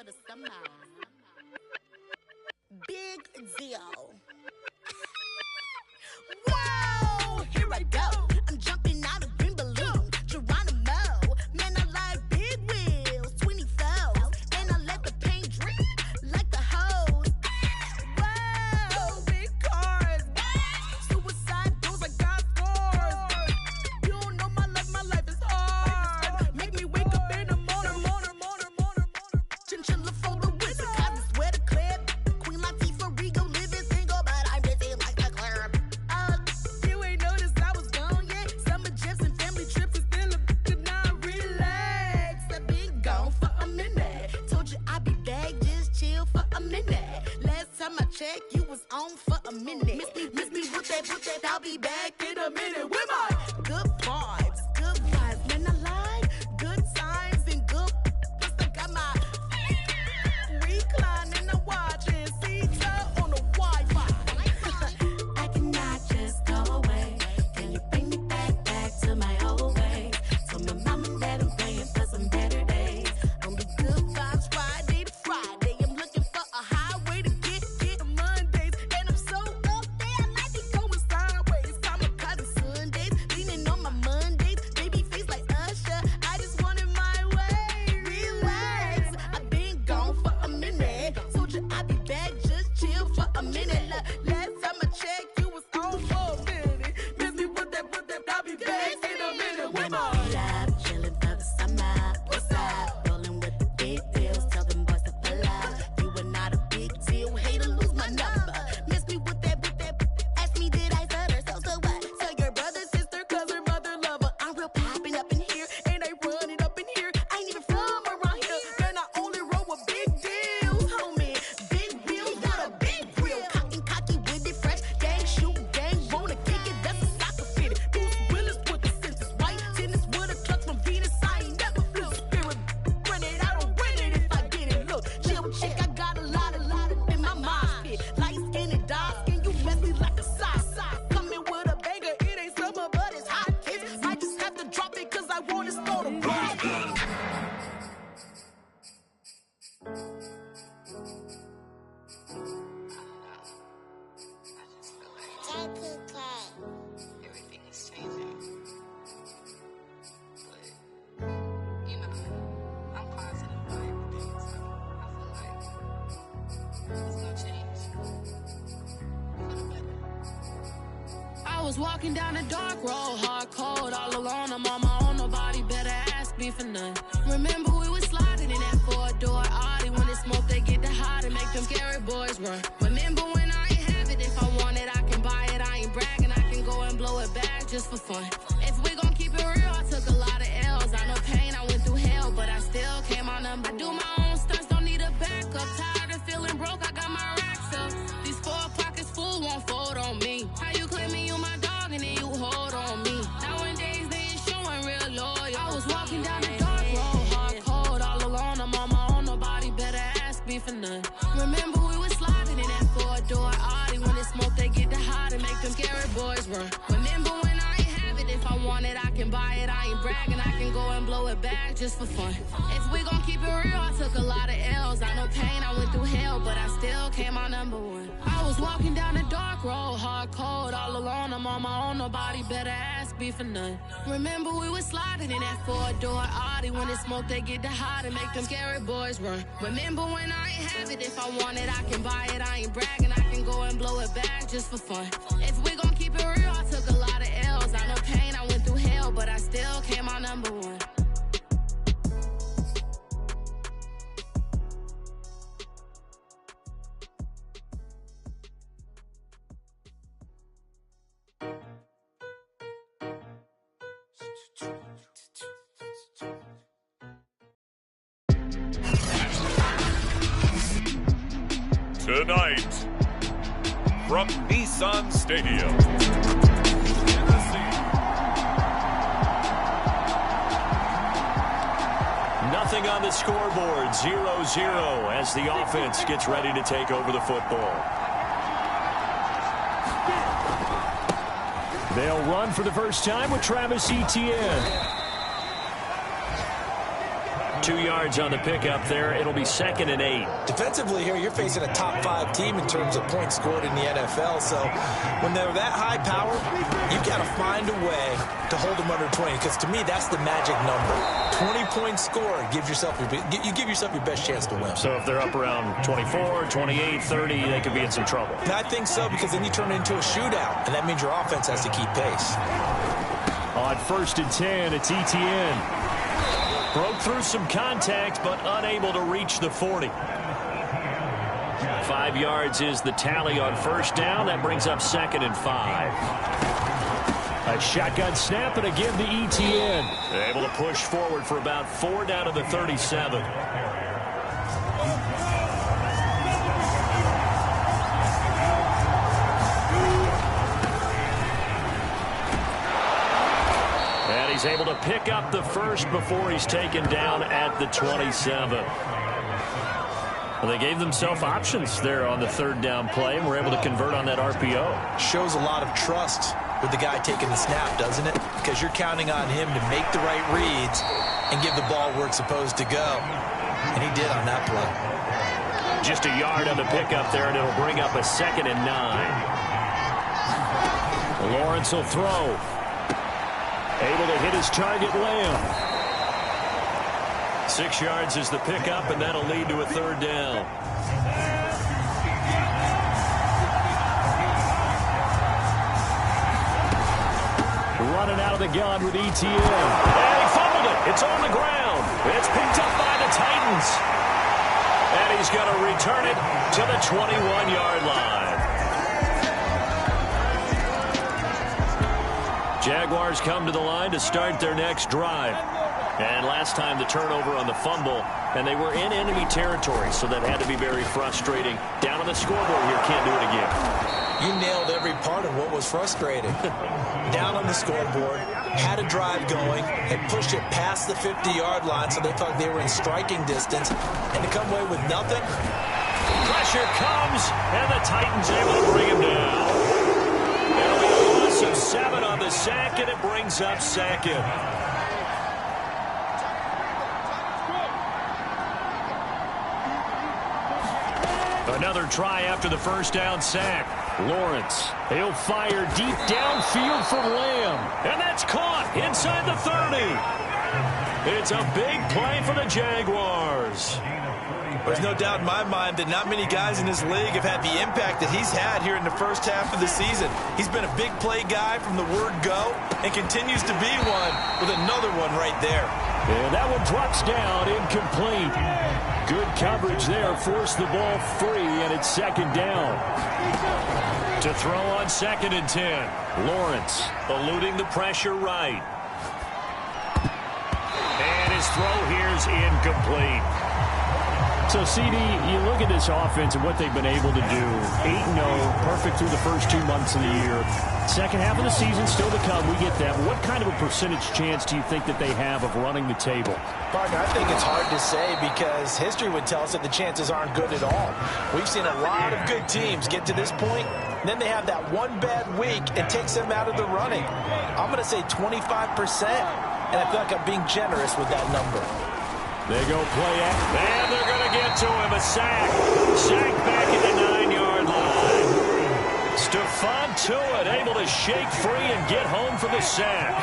for the summer. Big deal. Whoa, here I go. I'm jumping out of green balloon. Geronimo, man, I like big wheels, 24s, and I let the paint drip like the hose. Whoa, big cars, suicide doors, I got scores. You don't know my life is hard. Make me wake up in the morning. Chinchilla for the winter, cause I swear to clip. Queen Latifah, Rigo, living single, but I'm busy like a club. You ain't noticed I was gone yet. Summer jets and family trips is still a not relax. I've been gone for a minute. Told you I'd be back, just chill for a minute. Last time I checked, you was on for a minute. Miss me with that, I'll be back in a minute. With my good vibes, man, I like good times and good. Plus I got my recline and I'm watching CETA on the Wi-Fi. I cannot just go away. Can you bring me back to my old ways? Told my mom and dad I'm praying for some better days. On the good vibes Friday to Friday. I'm looking for a highway to get to Mondays. And I'm so up there, I might be going sideways. Kamikaze Sundays, leaning on my Mondays. Baby face like Usher, I just wanted my way. Relax, I've been gone for a minute. Told you I'd be back, just chill for a minute. Last time I checked, you was on for a minute. Miss me with that, I'll be back in a minute. With my up, chilling for the summer. What's up? Rolling with the big deals, tell them boys to pull up. You were not a big deal, hate to lose my number. Miss me with that, ask me did I stutter, so what? Tell your brother, sister, cousin, mother, lover. I'm real popping up in here, and I run it up in here. I ain't even from around here, man, I only roll with big deals, homie. Big wheels, got a big grill. Cocky with it, fresh, gang, shoot, gang, wanna kick it, that's a soccer fitted. Bruce Willis with the senses, white tennis with a clutch from Venus, I ain't never feel spirit. Run it, I don't win it if I get it. Look, chill chick, I got a lot in my mind pit. Light skin and dark skin, you messy like a sock. Coming with a banger, it ain't summer, but it's hot. Kids might just have to drop it, cause I want to start a rock. Everything is changing. But, I'm positive about everything, so I feel like it's gonna change for the better. I was walking down a dark road, hard cold, all alone. I'm on my own, nobody better ask me for none. Remember we was sliding in that four-door Audi. When it smoke, they get the hot and make them scary boys run. Remember when I ain't have it, if I want it, I can buy it. I ain't bragging, I can go and blow it back just for fun. If we gon' keep it real, I took a lot of L's. I know pain, I went through hell, but I still came on them. I do my own stunts, don't need a backup. Tired of feeling broke, I got my racks up. These 4 pockets full won't fold on me. How you claiming you my dog and then you hold on me? Nowadays they ain't showing real loyal. I was walking down the dark road, hard cold, all alone. I'm on my own, nobody better ask me for none. Remember we was sliding in that four-door Audi. When it smoke, they get the hot and make them scary boys run. Remember when I ain't have it, if I want it, I can buy it. I ain't bragging, I can go and blow it back just for fun. If we gon' keep it real, I took a lot of L's. I know pain, I went through hell, but I still came out number one. I was walking down a dark road, hard cold, all alone. I'm on my own, nobody better ask me for none. Remember we was sliding in that four-door Audi. When it smoke, they get the hot and make them scary boys run. Remember when I ain't have it, if I want it, I can buy it. I ain't bragging, I can go and blow it back just for fun. If we gon' keep it real, I took a lot of L's. I know pain, I went through hell, but I still came out number one. Tonight, from Nissan Stadium, Nothing on the scoreboard, 0-0 as the offense gets ready to take over the football. They'll run for the first time with Travis Etienne. 2 yards on the pickup there. It'll be 2nd and 8. Defensively here, you're facing a top 5 team in terms of points scored in the NFL. So when they're that high power, you've got to find a way to hold them under 20. Because to me, that's the magic number. 20-point score gives yourself you give yourself your best chance to win. So if they're up around 24, 28, 30, they could be in some trouble. And I think so, because then you turn it into a shootout, and that means your offense has to keep pace. On 1st and 10, it's Etienne. Broke through some contact, but unable to reach the 40. 5 yards is the tally on 1st down. That brings up 2nd and 5. A shotgun snap, and again to Etienne. Able to push forward for about 4 down to the 37. And he's able to pick up the 1st before he's taken down at the 27. Well, they gave themselves options there on the 3rd down play, and were able to convert on that RPO. Shows a lot of trust with the guy taking the snap, doesn't it? Because you're counting on him to make the right reads and give the ball where it's supposed to go. And he did on that play. Just a yard on the pickup there, and it'll bring up a 2nd and 9. Lawrence will throw. Able to hit his target, Lamb. 6 yards is the pickup, and that'll lead to a 3rd down. Running out of the gun with Etienne. And he fumbled it. It's on the ground. It's picked up by the Titans. And he's going to return it to the 21-yard line. Jaguars come to the line to start their next drive. And last time the turnover on the fumble, and they were in enemy territory, so that had to be very frustrating. Down on the scoreboard here, can't do it again. You nailed every part of what was frustrating. Down on the scoreboard, had a drive going, had pushed it past the 50-yard line, so they thought they were in striking distance, and to come away with nothing. Pressure comes, and the Titans able to bring him down. It'll be a loss of 7 on the sack, and it brings up 2nd. Another try after the 1st down sack. Lawrence, he'll fire deep downfield for Lamb. And that's caught inside the 30. It's a big play for the Jaguars. There's no doubt in my mind that not many guys in this league have had the impact that he's had here in the 1st half of the season. He's been a big play guy from the word go and continues to be one with another one right there. And that one drops down, incomplete. Good coverage there, forced the ball free, and it's 2nd down. To throw on 2nd and 10. Lawrence eluding the pressure right. And his throw here's incomplete. So, CD, you look at this offense and what they've been able to do. 8-0, perfect through the first 2 months of the year. Second half of the season still to come. We get that. But what kind of a percentage chance do you think that they have of running the table? Partner, I think it's hard to say because history would tell us that the chances aren't good at all. We've seen a lot of good teams get to this point, and then they have that one bad week and takes them out of the running. I'm going to say 25%, and I feel like I'm being generous with that number. They go play it, and they're going to get to him. A sack. Sack back at the 9-yard line. Stephon Tuitt able to shake free and get home for the sack.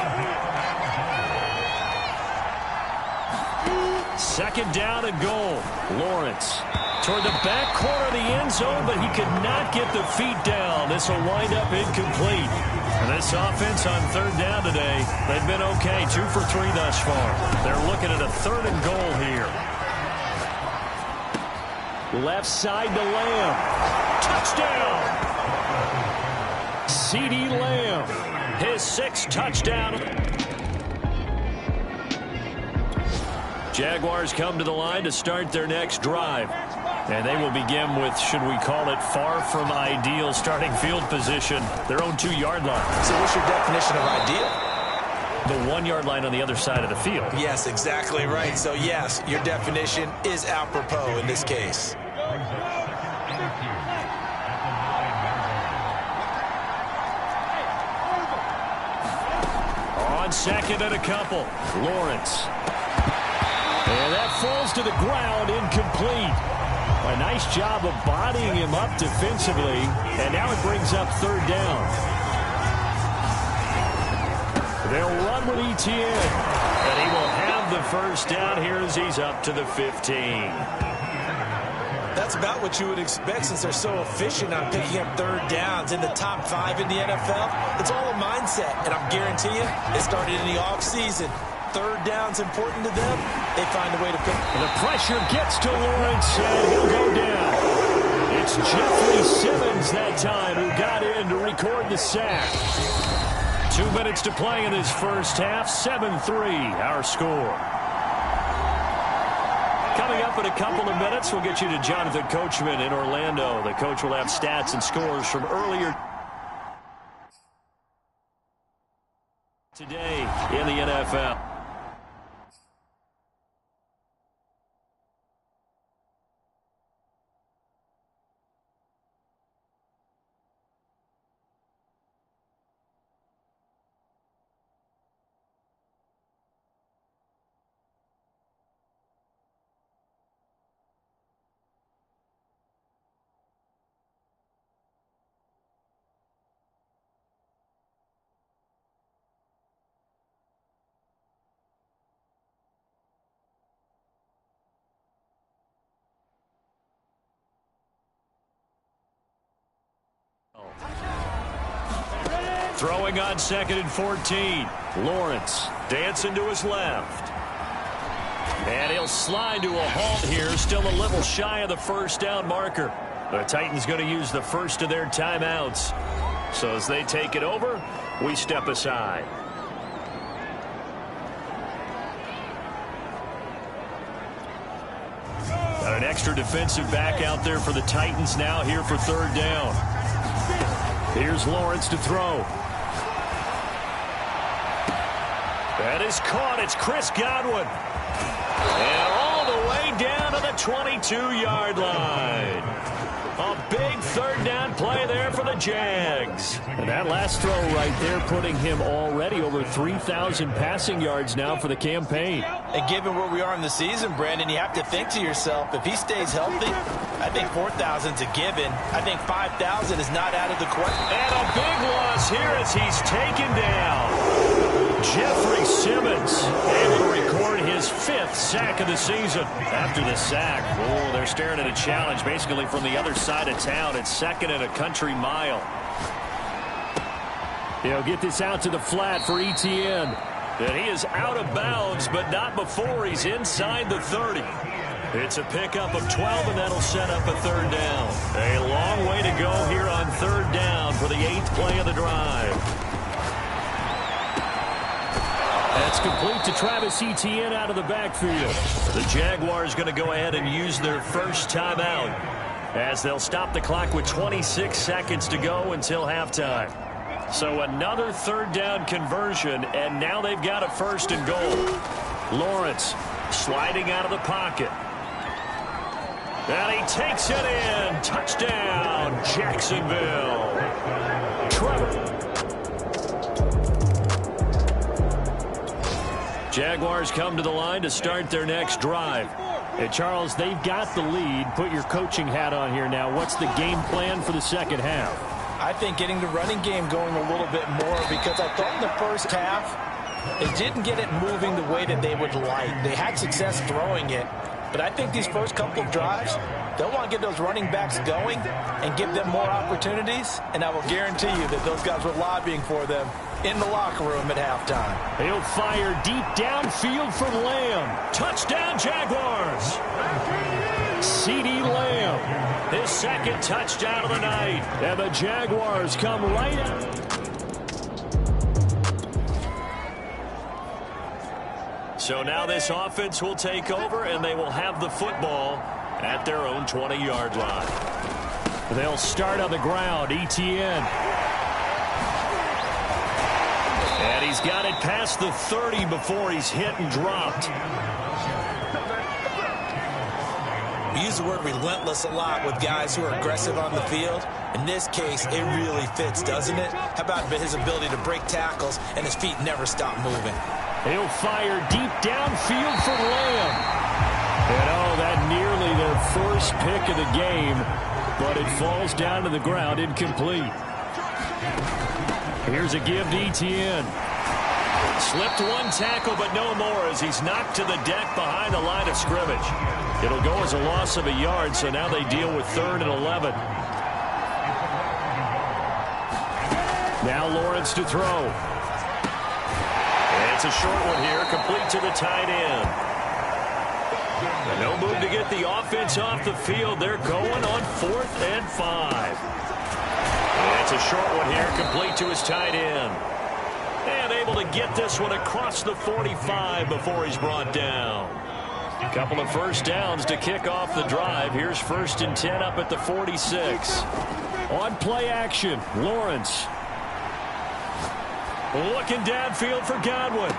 2nd down and goal. Lawrence toward the back corner of the end zone, but he could not get the feet down. This will wind up incomplete. And this offense on 3rd down today, they've been okay. 2 for 3 thus far. They're looking at a 3rd and goal here. Left side to Lamb. Touchdown! CeeDee Lamb, his 6th touchdown. Jaguars come to the line to start their next drive. And they will begin with, should we call it, far from ideal starting field position, their own 2-yard line. So what's your definition of ideal? The 1-yard line on the other side of the field. Yes, exactly right. So, yes, your definition is apropos in this case. On 2nd and a couple, Lawrence. And that falls to the ground, incomplete. A nice job of bodying him up defensively, and now it brings up third down. They'll run with Etienne, and he will have the first down here as he's up to the 15. That's about what you would expect since they're so efficient on picking up third downs in the top 5 in the NFL. It's all a mindset, and I'm guarantee you it started in the offseason. Third down's important to them. They find a way to pick. The pressure gets to Lawrence, and he'll go down. It's Jeffrey Simmons that time who got in to record the sack. 2 minutes to play in this first half. 7-3 our score. Coming up in a couple of minutes, we'll get you to Jonathan Coachman in Orlando. The coach will have stats and scores from earlier today in the NFL. Throwing on 2nd and 14. Lawrence dancing to his left. And he'll slide to a halt here, still a little shy of the first down marker. The Titans going to use the first of their timeouts. So as they take it over, we step aside. Got an extra defensive back out there for the Titans now here for third down. Here's Lawrence to throw. That is caught. It's Chris Godwin. And all the way down to the 22-yard line. A big third down play there for the Jags. And that last throw right there putting him already over 3,000 passing yards now for the campaign. And given where we are in the season, Brandon, you have to think to yourself, if he stays healthy, I think 4,000's a given. I think 5,000 is not out of the question. And a big loss here as he's taken down. Jeffrey Simmons able to record his 5th sack of the season. After the sack, oh, they're staring at a challenge basically from the other side of town. It's 2nd and a country mile. He'll get this out to the flat for Etienne. And he is out of bounds, but not before he's inside the 30. It's a pickup of 12, and that'll set up a third down. A long way to go here on third down for the 8th play of the drive. That's complete to Travis Etienne out of the backfield. The Jaguars going to go ahead and use their first timeout as they'll stop the clock with 26 seconds to go until halftime. So another third down conversion, and now they've got a 1st and goal. Lawrence sliding out of the pocket. And he takes it in. Touchdown, Jacksonville. Trevor. Jaguars come to the line to start their next drive. Hey, Charles, they've got the lead. Put your coaching hat on here now. What's the game plan for the second half? I think getting the running game going a little bit more, because I thought in the first half they didn't get it moving the way that they would like. They had success throwing it, but I think these first couple of drives, they'll want to get those running backs going and give them more opportunities, and I will guarantee you that those guys were lobbying for them in the locker room at halftime. He'll fire deep downfield from Lamb. Touchdown, Jaguars. CeeDee Lamb, his 2nd touchdown of the night. And the Jaguars come right out. So now this offense will take over, and they will have the football at their own 20-yard line. They'll start on the ground. Etienne. And he's got it past the 30 before he's hit and dropped. We use the word relentless a lot with guys who are aggressive on the field. In this case, it really fits, doesn't it? How about his ability to break tackles and his feet never stop moving? He'll fire deep downfield for Lamb. And that nearly their first pick of the game, but it falls down to the ground incomplete. Here's a give to Etienne. Slipped one tackle, but no more as he's knocked to the deck behind the line of scrimmage. It'll go as a loss of a yard, so now they deal with 3rd and 11. Now Lawrence to throw. And it's a short one here, complete to the tight end. No move to get the offense off the field. They're going on 4th and 5. And it's a short one here, complete to his tight end. And able to get this one across the 45 before he's brought down. A couple of first downs to kick off the drive. Here's 1st and 10 up at the 46. On play action, Lawrence. Looking downfield for Godwin.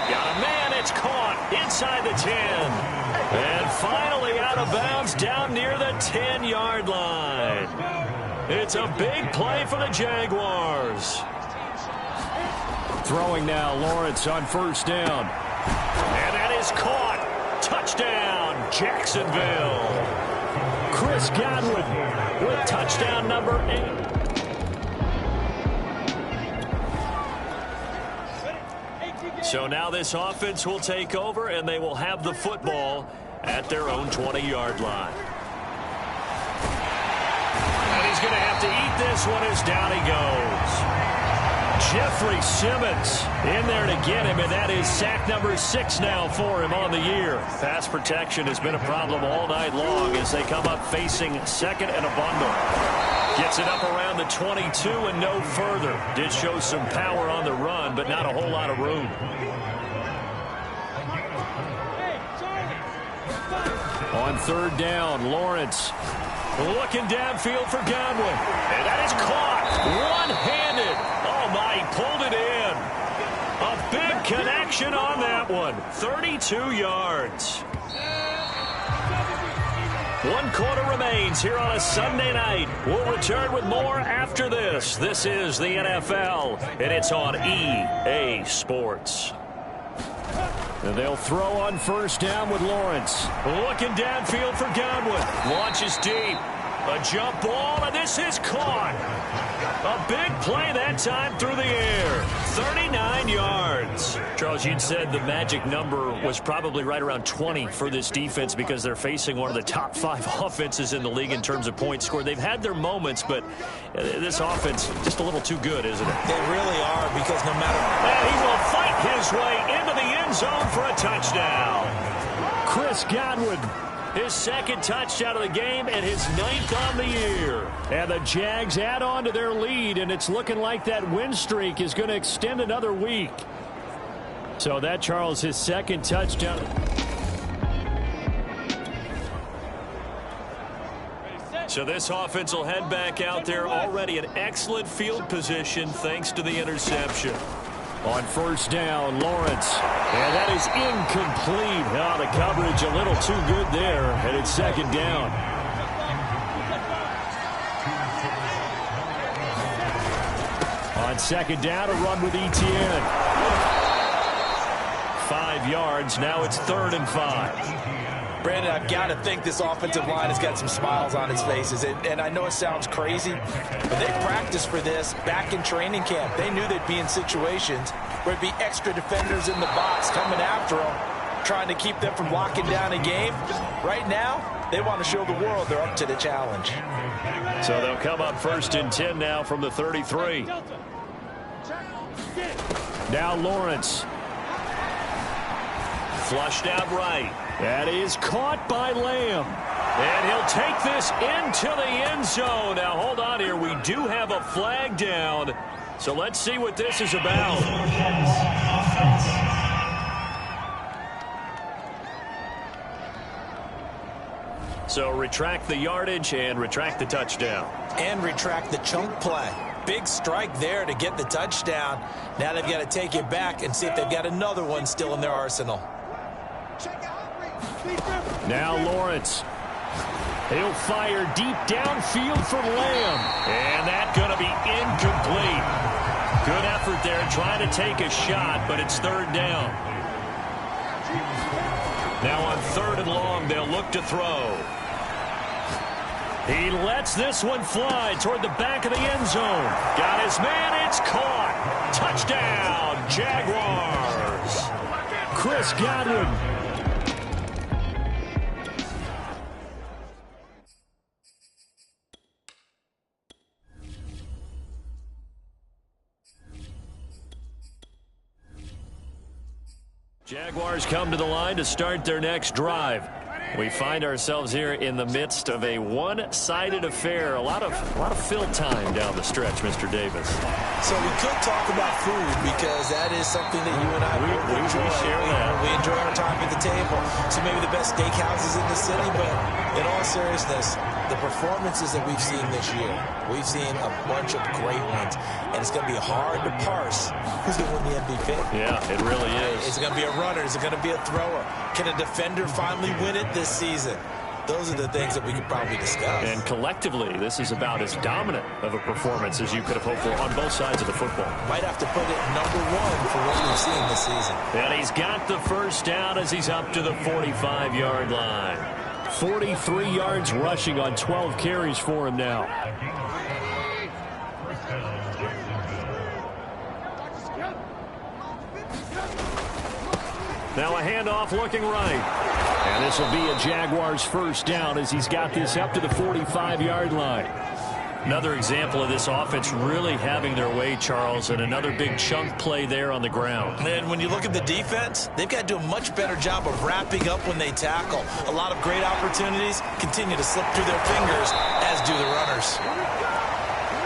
Got a man, it's caught inside the 10. And finally out of bounds down near the 10-yard line. It's a big play for the Jaguars. Throwing now, Lawrence on 1st down. And that is caught. Touchdown, Jacksonville. Chris Godwin with touchdown number 8. So now this offense will take over, and they will have the football at their own 20-yard line. And he's going to have to eat this one as down he goes. Jeffrey Simmons in there to get him, and that is sack number 6 now for him on the year. Pass protection has been a problem all night long as they come up facing 2nd and a bundle. Gets it up around the 22 and no further. Did show some power on the run, but not a whole lot of room. On 3rd down, Lawrence looking downfield for Godwin. And that is caught one-handed. Oh, my, he pulled it in. A big connection on that one. 32 yards. 1 quarter remains here on a Sunday night. We'll return with more after this. This is the NFL, and it's on EA Sports. And they'll throw on 1st down with Lawrence. Looking downfield for Godwin. Launches deep. A jump ball, and this is caught. A big play that time through the air. 39 yards. Charles, you'd said the magic number was probably right around 20 for this defense because they're facing one of the top 5 offenses in the league in terms of points scored. They've had their moments, but this offense just a little too good, isn't it? They really are, because no matter... And he will fight his way into the end zone for a touchdown. Chris Godwin. His 2nd touchdown of the game and his 9th on the year. And the Jags add on to their lead, and it's looking like that win streak is going to extend another week. So that, Charles, his 2nd touchdown. So this offense will head back out there, already in excellent field position thanks to the interception. On 1st down, Lawrence. And that is incomplete. Now the coverage a little too good there, and it's 2nd down. On 2nd down, a run with Etienne. 5 yards. Now it's 3rd and 5. Brandon, I've got to think this offensive line has got some smiles on its faces. And I know it sounds crazy, but they practiced for this back in training camp. They knew they'd be in situations where there'd be extra defenders in the box coming after them, trying to keep them from locking down a game. Right now, they want to show the world they're up to the challenge. So they'll come up 1st and 10 now from the 33. Now Lawrence. Flushed out right. That is caught by Lamb. And he'll take this into the end zone. Now, hold on here. We do have a flag down. So let's see what this is about. So retract the yardage and retract the touchdown. And retract the chunk play. Big strike there to get the touchdown. Now they've got to take it back and see if they've got another one still in their arsenal. Now Lawrence He'll fire deep downfield for Lamb. And that's going to be incomplete. Good effort there trying to take a shot, but it's third down. Now on 3rd and long, they'll look to throw. He lets this one fly toward the back of the end zone. Got his man. It's caught. Touchdown, Jaguars. Chris Godwin. Jaguars come to the line to start their next drive. We find ourselves here in the midst of a one-sided affair. A lot of fill time down the stretch, Mr. Davis. So we could talk about food because that is something that you and I enjoy. We share that. We enjoy our time at the table. So maybe the best steakhouses in the city, but in all seriousness, the performances that we've seen this year, we've seen a bunch of great ones, and it's going to be hard to parse who's going to win the MVP. Yeah, it really is. Is it going to be a runner? Is it going to be a thrower? Can a defender finally win it this season? Those are the things that we could probably discuss. And collectively, this is about as dominant of a performance as you could have hoped for on both sides of the football. Might have to put it #1 for what we've seen this season. And he's got the first down as he's up to the 45-yard line. 43 yards rushing on 12 carries for him now. Now a handoff looking right. And this will be a Jaguars first down as he's got this up to the 45-yard line. Another example of this offense really having their way, Charles, and another big chunk play there on the ground. And when you look at the defense, they've got to do a much better job of wrapping up when they tackle. A lot of great opportunities continue to slip through their fingers, as do the runners.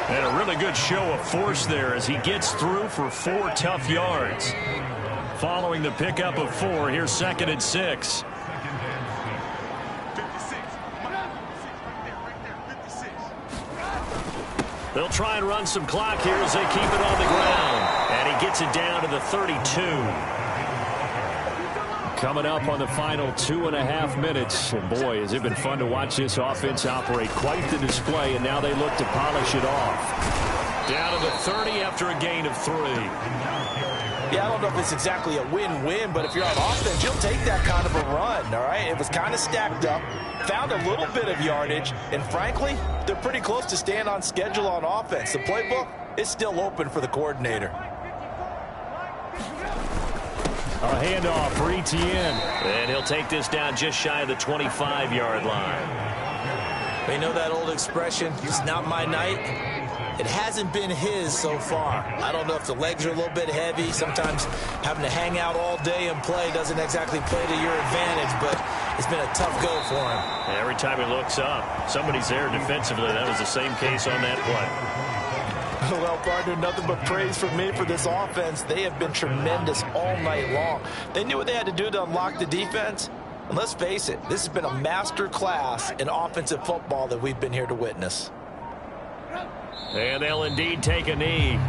And a really good show of force there as he gets through for 4 tough yards. Following the pickup of 4, here's 2nd and 6. They'll try and run some clock here as they keep it on the ground. And he gets it down to the 32. Coming up on the final 2.5 minutes. And boy, has it been fun to watch this offense operate. Quite the display, and now they look to polish it off. Down to the 30 after a gain of 3. Yeah, I don't know if it's exactly a win-win, but if you're on offense, you'll take that kind of a run, all right? It was kind of stacked up, found a little bit of yardage, and frankly, they're pretty close to staying on schedule on offense. The playbook is still open for the coordinator. A handoff for Etienne. And he'll take this down just shy of the 25-yard line. They know that old expression, it's not my night. It hasn't been his so far. I don't know if the legs are a little bit heavy. Sometimes having to hang out all day and play doesn't exactly play to your advantage, but it's been a tough go for him. And every time he looks up, somebody's there defensively. That was the same case on that play. Well, partner, nothing but praise from me for this offense. They have been tremendous all night long. They knew what they had to do to unlock the defense. And let's face it, this has been a master class in offensive football that we've been here to witness. And they'll indeed take a knee.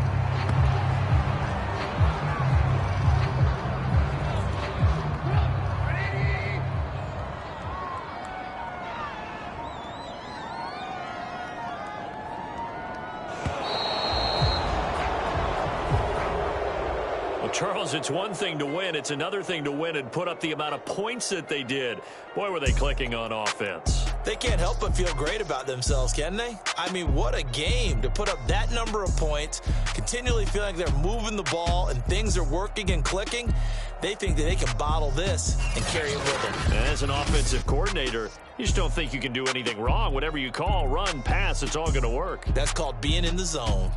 Charles, it's one thing to win. It's another thing to win and put up the amount of points that they did. Boy, were they clicking on offense. They can't help but feel great about themselves, can they? I mean, what a game to put up that number of points, continually feeling like they're moving the ball and things are working and clicking. They think that they can bottle this and carry it with them. As an offensive coordinator, you just don't think you can do anything wrong. Whatever you call, run, pass, it's all going to work. That's called being in the zone.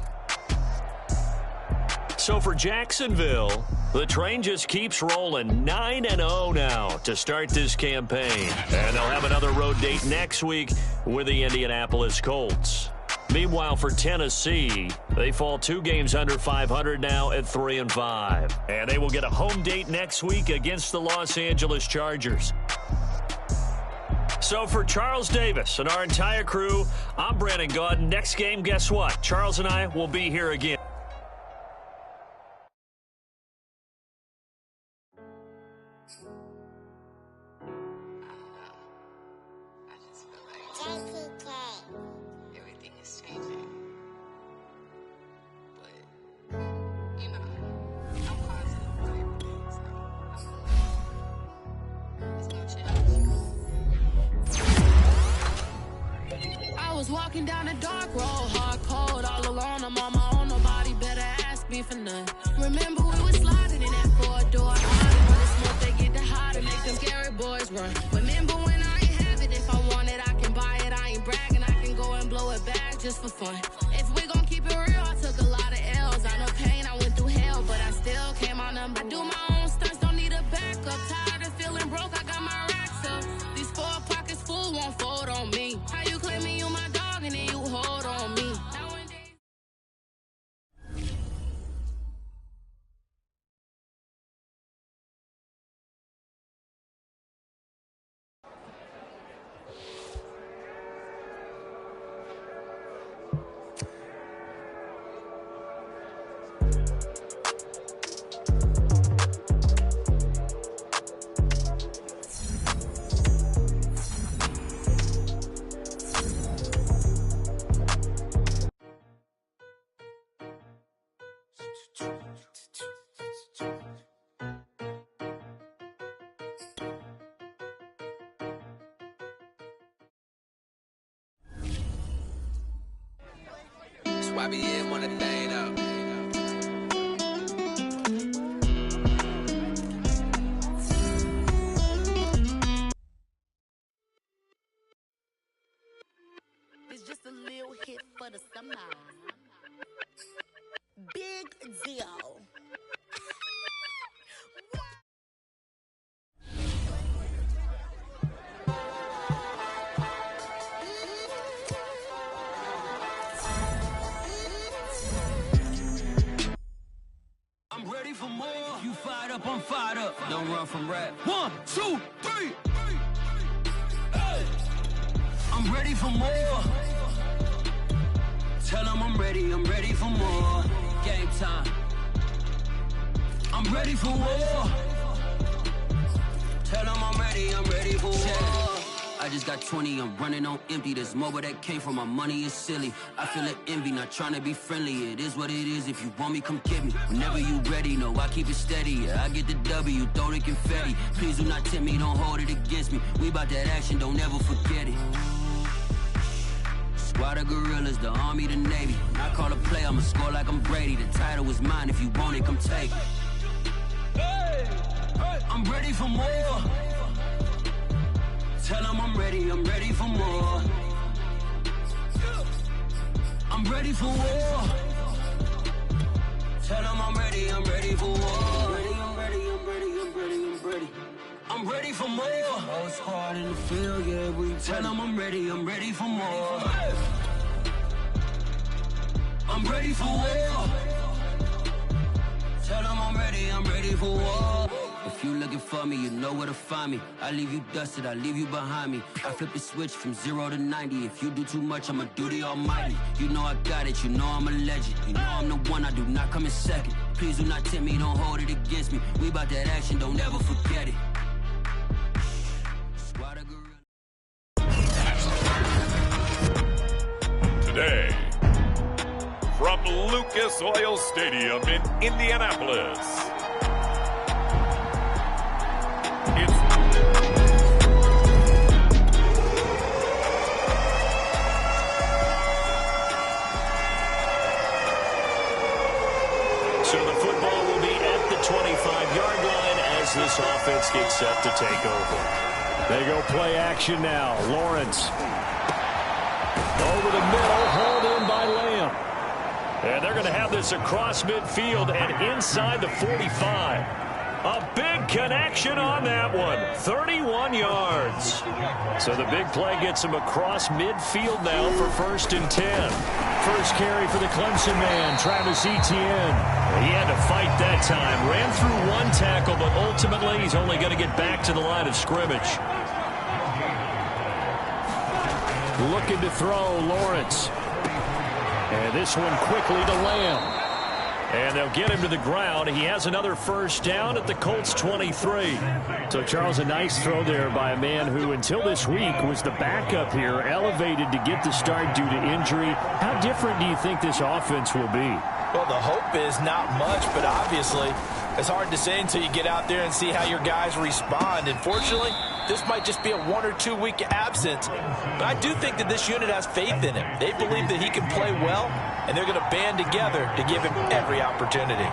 So for Jacksonville, the train just keeps rolling 9-0 now to start this campaign. And they'll have another road date next week with the Indianapolis Colts. Meanwhile, for Tennessee, they fall 2 games under 500 now at 3-5. And they will get a home date next week against the Los Angeles Chargers. So for Charles Davis and our entire crew, I'm Brandon Gaudin. Next game, guess what? Charles and I will be here again. I just feel walking down a dark road, hard cold, all alone. I'm on my own, nobody better ask me for none. Remember we was sliding in that four-door Audi. When the smoke they get the hot and make them scary boys run. Remember when I ain't have it, if I want it, I can buy it. I ain't bragging, I can go and blow it back just for fun. If we gon' keep it real, I took a lot of L's. I know pain, I went through hell, but I still came on them. I do my own stunts, don't need a backup. Tired of feeling broke, I got my racks up. These 4 pockets full won't fold on me. How you claiming you my dog and then you hold on me? YBM on the thing up. It's just a little hit for the summer. Big deal. I'm ready for more. If you fired up, I'm fired up. Don't run from rap. 1, 2, 3. Hey. I'm ready for more. Tell them I'm ready for more. Game time. I'm ready for war. Tell them I'm ready for war. I just got 20, I'm running on empty. This mobile that came from my money is silly. I feel it envy, not trying to be friendly. It is what it is, if you want me, come get me. Whenever you ready, no, I keep it steady. Yeah, I get the W, throw the confetti. Please do not tempt me, don't hold it against me. We about that action, don't ever forget it. Squad of gorillas, the army, the navy. When I call a play, I'ma score like I'm Brady. The title is mine, if you want it, come take it. Hey, hey. I'm ready for more. Tell them I'm ready for more. I'm ready for war. Tell them I'm ready for war. I'm ready for more. Whole squad in the field, yeah, we tell them I'm ready for more. I'm ready for war. Tell them I'm ready for war. If you looking for me, you know where to find me. I leave you dusted, I leave you behind me. I flip the switch from 0 to 90. If you do too much, I'ma do the almighty. You know I got it, you know I'm a legend. You know I'm the one, I do not come in second. Please do not tempt me, don't hold it against me. We about that action, don't ever forget it. Squad of gorillas. Today, from Lucas Oil Stadium in Indianapolis, so the football will be at the 25-yard line as this offense gets set to take over. They go play action now. Lawrence. Over the middle, hauled in by Lamb. And they're going to have this across midfield and inside the 45. A big connection on that one. 31 yards. So the big play gets him across midfield now for 1st and 10. First carry for the Clemson man, Travis Etienne. He had to fight that time. Ran through one tackle, but ultimately he's only going to get back to the line of scrimmage. Looking to throw, Lawrence. And this one quickly to Lamb. And they'll get him to the ground. He has another first down at the Colts 23. So, Charles, a nice throw there by a man who, until this week, was the backup here, elevated to get the start due to injury. How different do you think this offense will be? Well, the hope is not much, but obviously It's hard to say until you get out there and see how your guys respond. And fortunately, this might just be a 1 or 2 week absence. But I do think that this unit has faith in him. They believe that he can play well, and they're going to band together to give him every opportunity.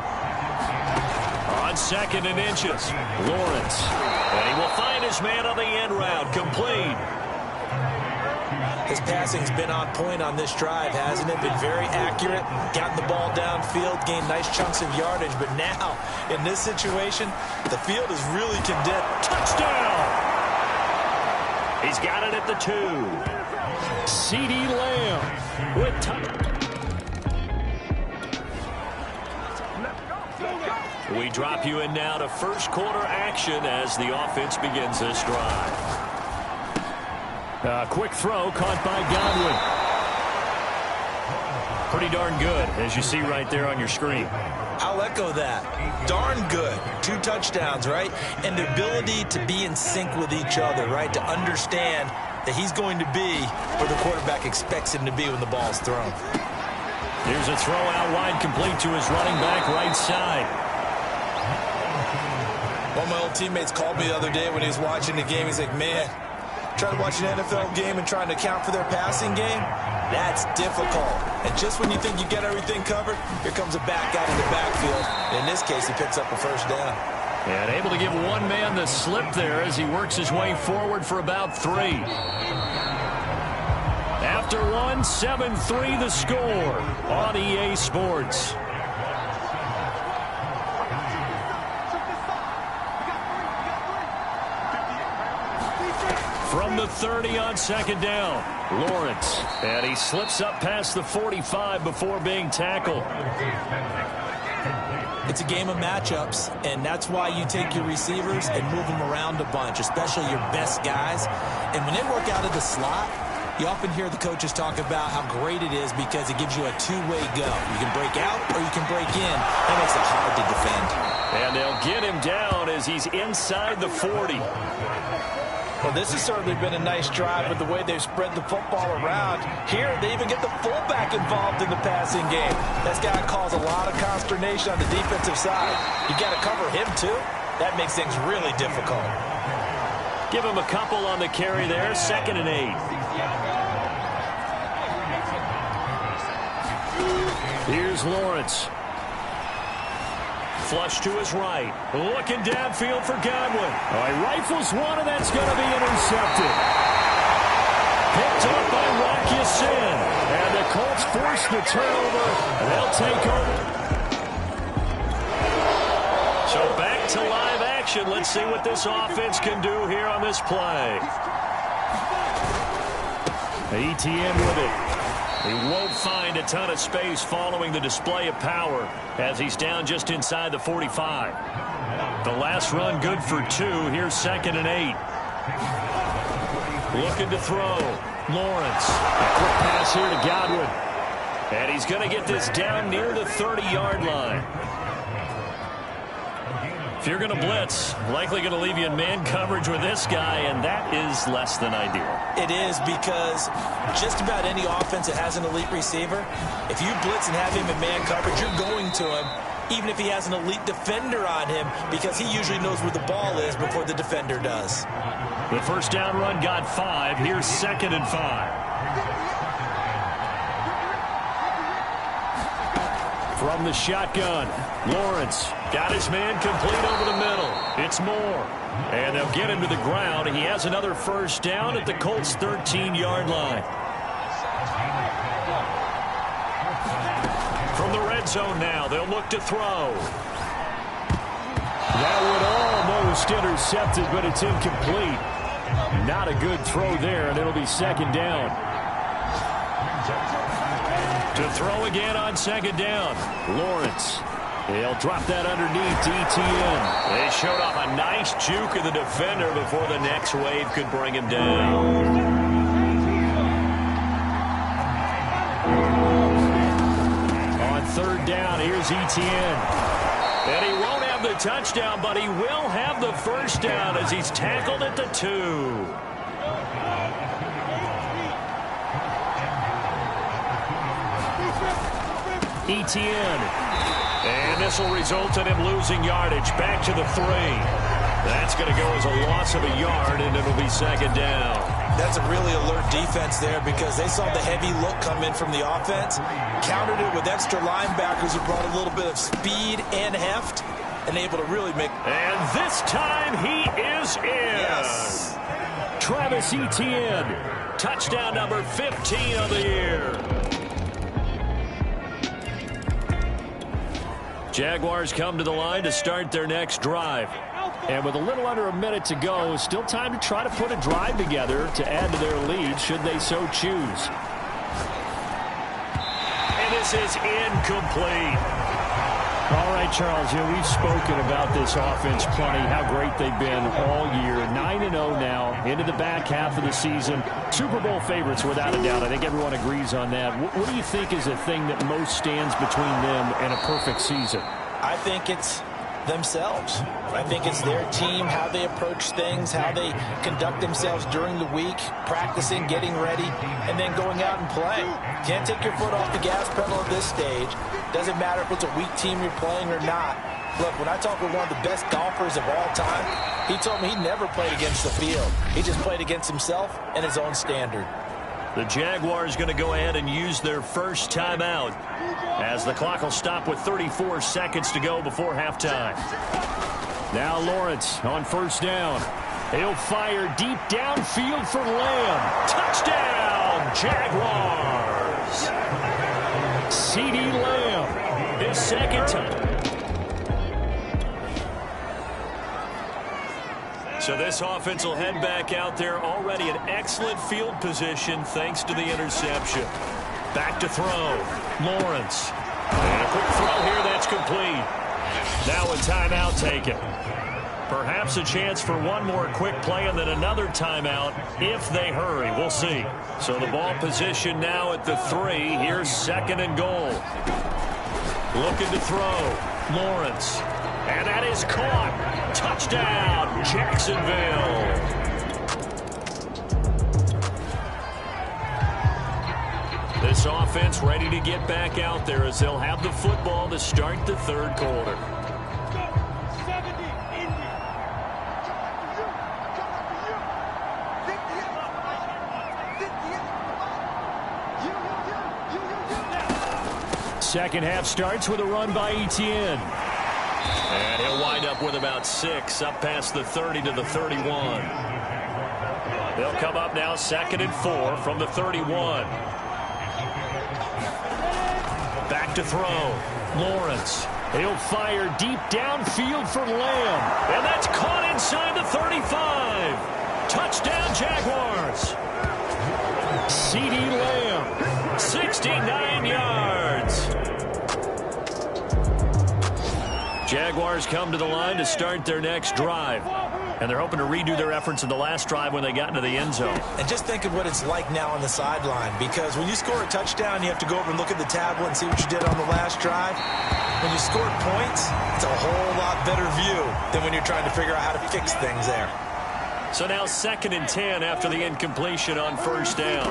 On 2nd and inches, Lawrence. And he will find his man on the end route. Complete. His passing's been on point on this drive, hasn't it? Been very accurate, gotten the ball downfield, gained nice chunks of yardage. But now, in this situation, the field is really condensed. Touchdown! He's got it at the 2. CeeDee Lamb with We drop you in now to first quarter action as the offense begins this drive. Quick throw caught by Godwin. Pretty darn good, as you see right there on your screen. I'll echo that. Darn good. 2 touchdowns, right? And the ability to be in sync with each other, right? To understand that he's going to be where the quarterback expects him to be when the ball's thrown. Here's a throw out wide, complete to his running back right side. One of my old teammates called me the other day when he was watching the game. He's like, man, trying to watch an NFL game and trying to account for their passing game, that's difficult. And just when you think you get everything covered, here comes a back out of the backfield. In this case, he picks up a first down. And able to give one man the slip there as he works his way forward for about 3. After 1, 7-3 the score on EA Sports. From the 30 on 2nd down, Lawrence. And he slips up past the 45 before being tackled. It's a game of matchups, and that's why you take your receivers and move them around a bunch, especially your best guys. And when they work out of the slot, you often hear the coaches talk about how great it is because it gives you a two-way go. You can break out or you can break in. That makes it hard to defend. And they'll get him down as he's inside the 40. Well, this has certainly been a nice drive with the way they've spread the football around. Here, they even get the fullback involved in the passing game. That's got to cause a lot of consternation on the defensive side. You got to cover him, too. That makes things really difficult. Give him a couple on the carry there. 2nd and 8. Here's Lawrence. Flush to his right. Looking downfield for Godwin. He rifles one, and that's going to be intercepted. Picked up by Rocky Sin. And the Colts force the turnover. They'll take over. So back to live action. Let's see what this offense can do here on this play. ETN with it. He won't find a ton of space following the display of power as he's down just inside the 45. The last run good for 2. Here's 2nd and 8. Looking to throw. Lawrence. A quick pass here to Godwin. And he's going to get this down near the 30-yard line. If you're going to blitz, likely going to leave you in man coverage with this guy, and that is less than ideal. It is because just about any offense that has an elite receiver, if you blitz and have him in man coverage, you're going to him, even if he has an elite defender on him, because he usually knows where the ball is before the defender does. The first down run got 5. Here's 2nd and 5. From the shotgun, Lawrence got his man complete over the middle. It's Moore. And they'll get him to the ground. He has another first down at the Colts' 13-yard line. From the red zone now, they'll look to throw. That would almost intercepted, but it's incomplete. Not a good throw there, and it'll be 2nd down. To throw again on 2nd down, Lawrence. He'll drop that underneath to ETN. They showed off a nice juke of the defender before the next wave could bring him down. On 3rd down, here's ETN. And he won't have the touchdown, but he will have the first down as he's tackled at the 2. ETN And this will result in him losing yardage. Back to the 3. That's going to go as a loss of a yard, and it'll be second down. That's a really alert defense there because they saw the heavy look come in from the offense, countered it with extra linebackers who brought a little bit of speed and heft, and able to really make... And this time he is in. Yes. Travis Etienne, touchdown number 15 of the year. Jaguars come to the line to start their next drive. And with a little under a minute to go, still time to try to put a drive together to add to their lead should they so choose. And this is incomplete. All right, Charles, we've spoken about this offense plenty, how great they've been all year. 9-0 now, into the back half of the season. Super Bowl favorites, without a doubt. I think everyone agrees on that. What do you think is the thing that most stands between them and a perfect season? I think it's themselves. I think it's their team, how they approach things, how they conduct themselves during the week, practicing, getting ready, and then going out and playing. Can't take your foot off the gas pedal at this stage. Doesn't matter if it's a weak team you're playing or not. Look, when I talk with one of the best golfers of all time, he told me he never played against the field. He just played against himself and his own standard. The Jaguars going to go ahead and use their first timeout as the clock will stop with 34 seconds to go before halftime. Now Lawrence on first down. He'll fire deep downfield for Lamb. Touchdown, Jaguars. CeeDee Lamb, his second time. So this offense will head back out there, already in excellent field position thanks to the interception. Back to throw. Lawrence. And a quick throw here that's complete. Now a timeout taken. Perhaps a chance for one more quick play and then another timeout if they hurry. We'll see. So the ball position now at the 3. Here's second and goal. Looking to throw. Lawrence. And that is caught. Touchdown, Jacksonville. This offense ready to get back out there as they'll have the football to start the third quarter. Second half starts with a run by Etienne. And he'll wind up with about 6 up past the 30 to the 31. They'll come up now second and 4 from the 31. Back to throw. Lawrence. He'll fire deep downfield for Lamb. And that's caught inside the 35. Touchdown, Jaguars. CeeDee Lamb, 69 yards. Jaguars come to the line to start their next drive. And they're hoping to redo their efforts in the last drive when they got into the end zone. And just think of what it's like now on the sideline, because when you score a touchdown, you have to go over and look at the tablet and see what you did on the last drive. When you scored points, it's a whole lot better view than when you're trying to figure out how to fix things there. So now second and 10 after the incompletion on first down.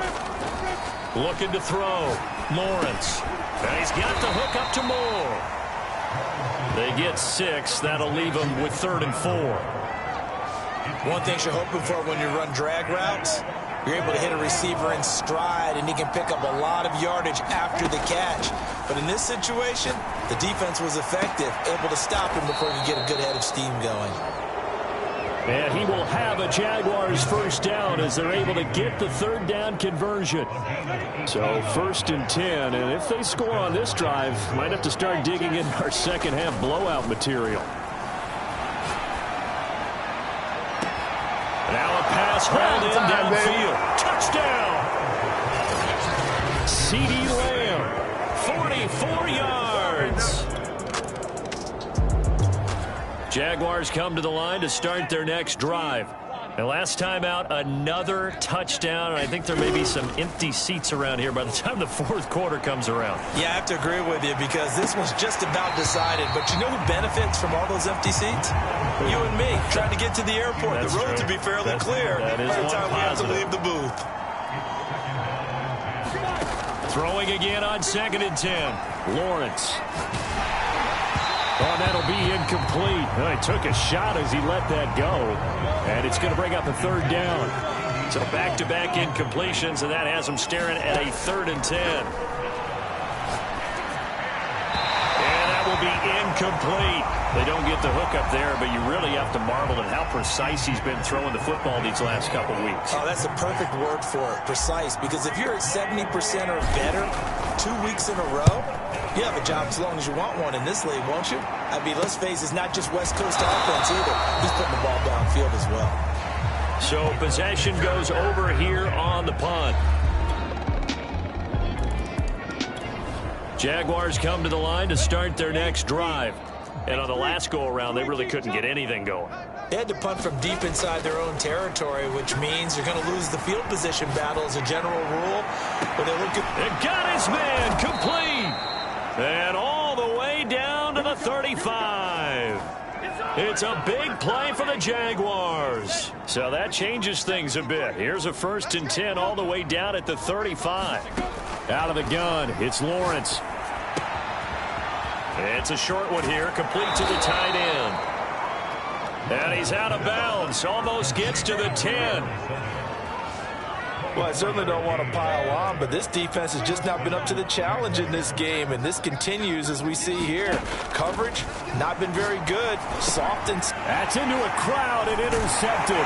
Looking to throw. Lawrence. And he's got the hook up to Moore. They get 6. That'll leave them with 3rd and 4. One thing you're hoping for when you run drag routes, you're able to hit a receiver in stride, and he can pick up a lot of yardage after the catch. But in this situation, the defense was effective, able to stop him before he could get a good head of steam going. And he will have a Jaguars first down as they're able to get the 3rd down conversion. So 1st and 10, and if they score on this drive, might have to start digging in our second half blowout material. Now a pass hauled in downfield. Touchdown! CeeDee Lamb, 44 yards. Jaguars come to the line to start their next drive. And last time out, another touchdown. I think there may be some empty seats around here by the time the 4th quarter comes around. Yeah, I have to agree with you because this was just about decided. But you know who benefits from all those empty seats? You and me, trying to get to the airport. That's the roads true. will be fairly clear by the time we have to leave the booth. Throwing again on 2nd and 10. Lawrence. And that'll be incomplete. Well, he took a shot as he let that go. And it's going to bring up a third down. So back-to-back incompletions, and that has him staring at a 3rd and 10. And that will be incomplete. They don't get the hook up there, but you really have to marvel at how precise he's been throwing the football these last couple weeks. Oh, that's the perfect word for it, precise, because if you're at 70% or better 2 weeks in a row, you have a job as long as you want one in this league, won't you? I mean, let's face it, it's not just West Coast offense either. He's putting the ball downfield as well. So possession goes over here on the punt. Jaguars come to the line to start their next drive. And on the last go-around, they really couldn't get anything going. They had to punt from deep inside their own territory, which means you're going to lose the field position battle as a general rule. But they look at... It got his man complete. And all the way down to the 35. It's a big play for the Jaguars. So that changes things a bit. Here's a 1st and 10 all the way down at the 35. Out of the gun, it's Lawrence. It's a short one here, complete to the tight end. And he's out of bounds, almost gets to the 10. Well, I certainly don't want to pile on, but this defense has just not been up to the challenge in this game, and this continues as we see here. Coverage, not been very good. Soft and... That's into a crowd and intercepted.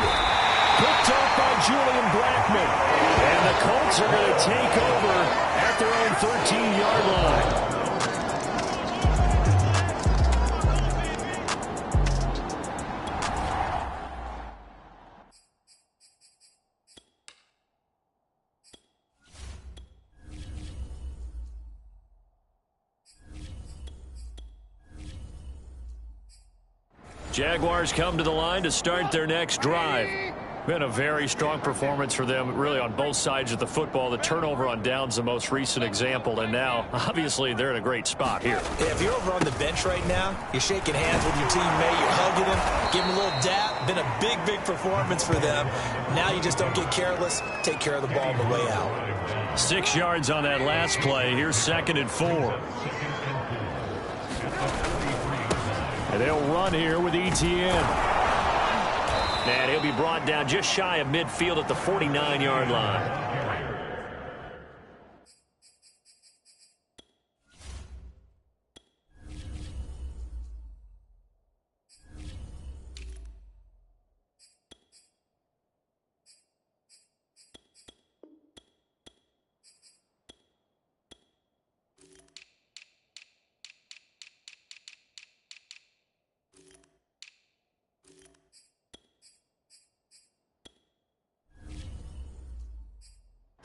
Picked off by Julian Blackman. And the Colts are going to take over at their own 13-yard line. Jaguars come to the line to start their next drive. Been a very strong performance for them, really, on both sides of the football. The turnover on downs, the most recent example, and now, obviously, they're in a great spot here. Yeah, if you're over on the bench right now, you're shaking hands with your teammate, you're hugging him, giving him a little dap. Been a big, big performance for them. Now you just don't get careless. Take care of the ball on the way out. 6 yards on that last play. Here's 2nd and 4. And they'll run here with ETN. And he'll be brought down just shy of midfield at the 49-yard line.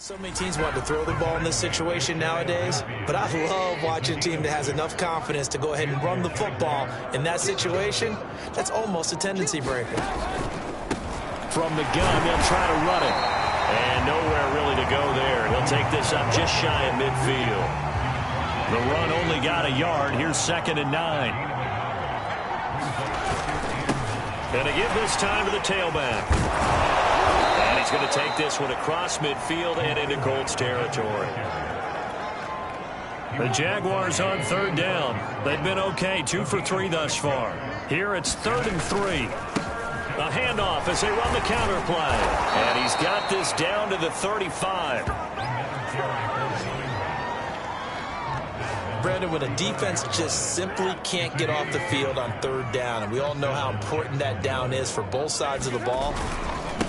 So many teams want to throw the ball in this situation nowadays, but I love watching a team that has enough confidence to go ahead and run the football. In that situation, that's almost a tendency breaker. From the gun, they'll try to run it. And nowhere really to go there. He'll take this up just shy of midfield. The run only got a yard. Here's 2nd and 9. And to give this time to the tailback. And he's going to take this one across midfield and into Colts territory. The Jaguars on 3rd down. They've been okay, 2 for 3 thus far. Here it's 3rd and 3. A handoff as they run the counter play. And he's got this down to the 35. Brandon, when a defense just simply can't get off the field on 3rd down, and we all know how important that down is for both sides of the ball,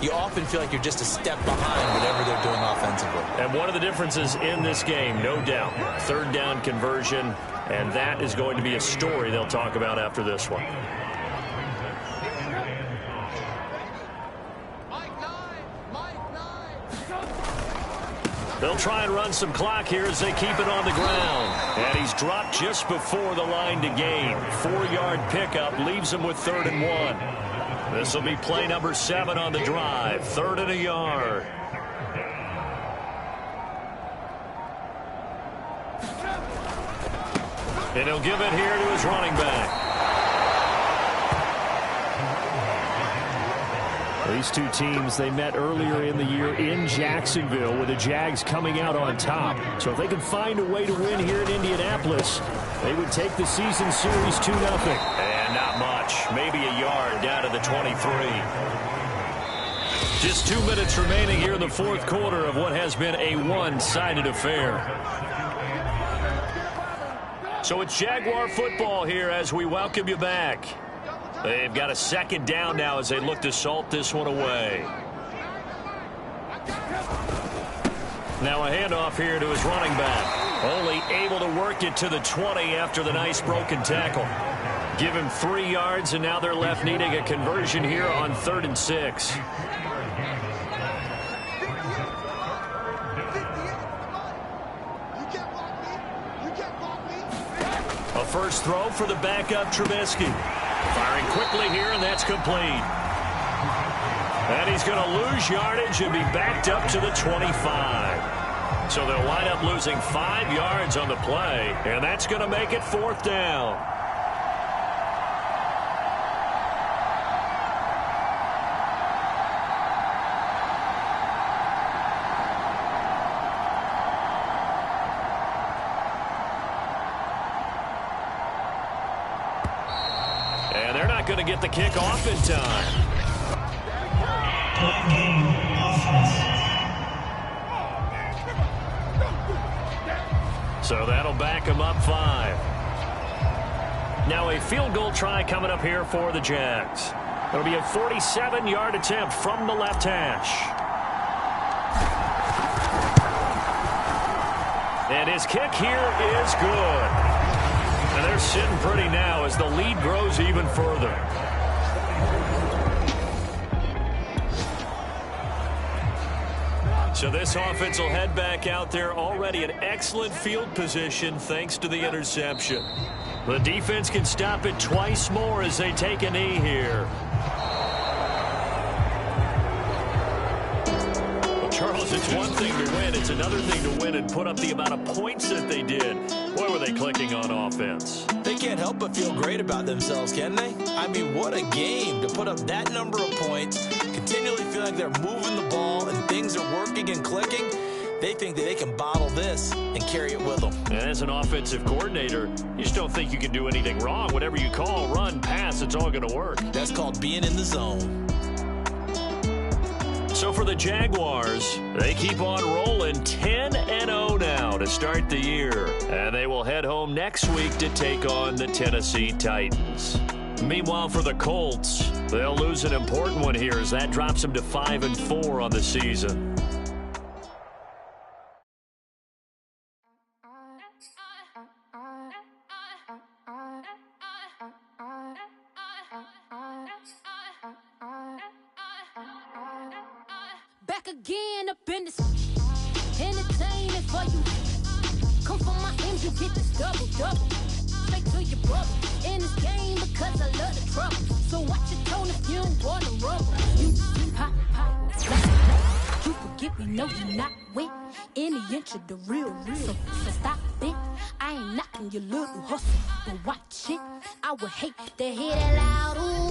you often feel like you're just a step behind whatever they're doing offensively. And one of the differences in this game, no doubt, 3rd down conversion, and that is going to be a story they'll talk about after this one. They'll try and run some clock here as they keep it on the ground. And he's dropped just before the line to gain. 4-yard pickup leaves him with 3rd and 1. This will be play number 7 on the drive. 3rd and a yard. And he'll give it here to his running back. These two teams, they met earlier in the year in Jacksonville with the Jags coming out on top. So if they can find a way to win here in Indianapolis, they would take the season series 2-0. And not much. Maybe a yard down to the 23. Just 2 minutes remaining here in the fourth quarter of what has been a one-sided affair. So it's Jaguar football here as we welcome you back. They've got a second down now as they look to salt this one away. Now a handoff here to his running back. Only able to work it to the 20 after the nice broken tackle. Give him 3 yards, and now they're left needing a conversion here on 3rd and 6. A first throw for the backup Trubisky. Firing quickly here, and that's complete. And he's going to lose yardage and be backed up to the 25. So they'll wind up losing 5 yards on the play, and that's going to make it 4th down. And they're not going to get the kick off in time. So that'll back him up 5. Now a field goal try coming up here for the Jags. It'll be a 47-yard attempt from the left hash. And his kick here is good. And they're sitting pretty now as the lead grows even further. So this offense will head back out there already in excellent field position thanks to the interception. The defense can stop it twice more as they take a knee here. Well, Charles, it's one thing to win. It's another thing to win and put up the amount of points that they did. Boy, were they clicking on offense. They can't help but feel great about themselves, can they? I mean, what a game to put up that number of points, continually feel like they're moving the ball and things are working and clicking. They think that they can bottle this and carry it with them. And as an offensive coordinator, you just don't think you can do anything wrong. Whatever you call, run, pass, it's all going to work. That's called being in the zone. So for the Jaguars, they keep on rolling 10-0 now to start the year. And they will head home next week to take on the Tennessee Titans. Meanwhile, for the Colts, they'll lose an important one here as that drops them to 5-4 on the season. Back again up in this entertainment for you. Come for my M's, you get this double. Straight to your brother in this game because I love the trouble. So watch your tone if you don't want to rumble. You hot, you forget we know you're not with any inch of the real. So stop it. I ain't knocking your little hustle, but watch it. I would hate to hear that loud ooh.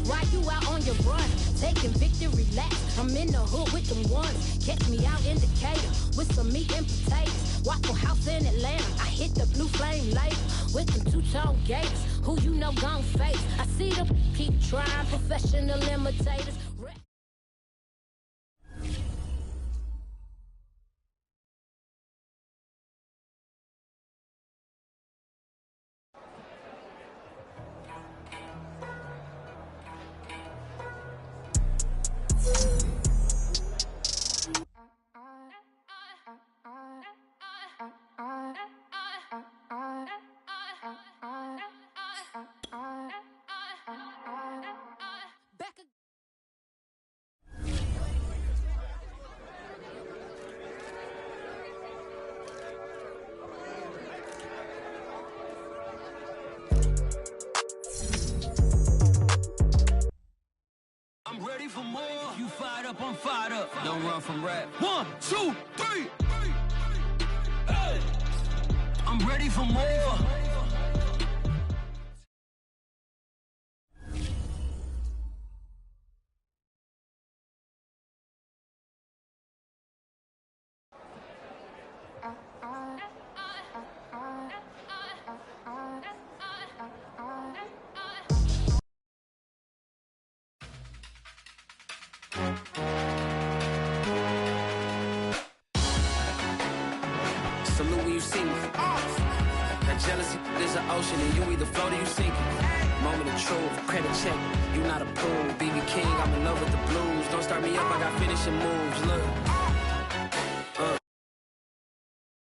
Why you out on your run? Taking victory laps. I'm in the hood with them ones. Catch me out in Decatur with some meat and potatoes. Waffle House in Atlanta. I hit the blue flame later with them two-tone gators. Who you know gon' face? I see them keep trying. Professional imitators. I'm ready for more. If you fired up, I'm fired up. Don't run from rap. 1, 2, 3. Hey. I'm ready for more. Salute when you see me. That jealousy is an ocean, and you either float or you sink it. Moment of truth, credit check, you not approved. BB King, I'm in love with the blues. Don't start me up, I got finishing moves. Look.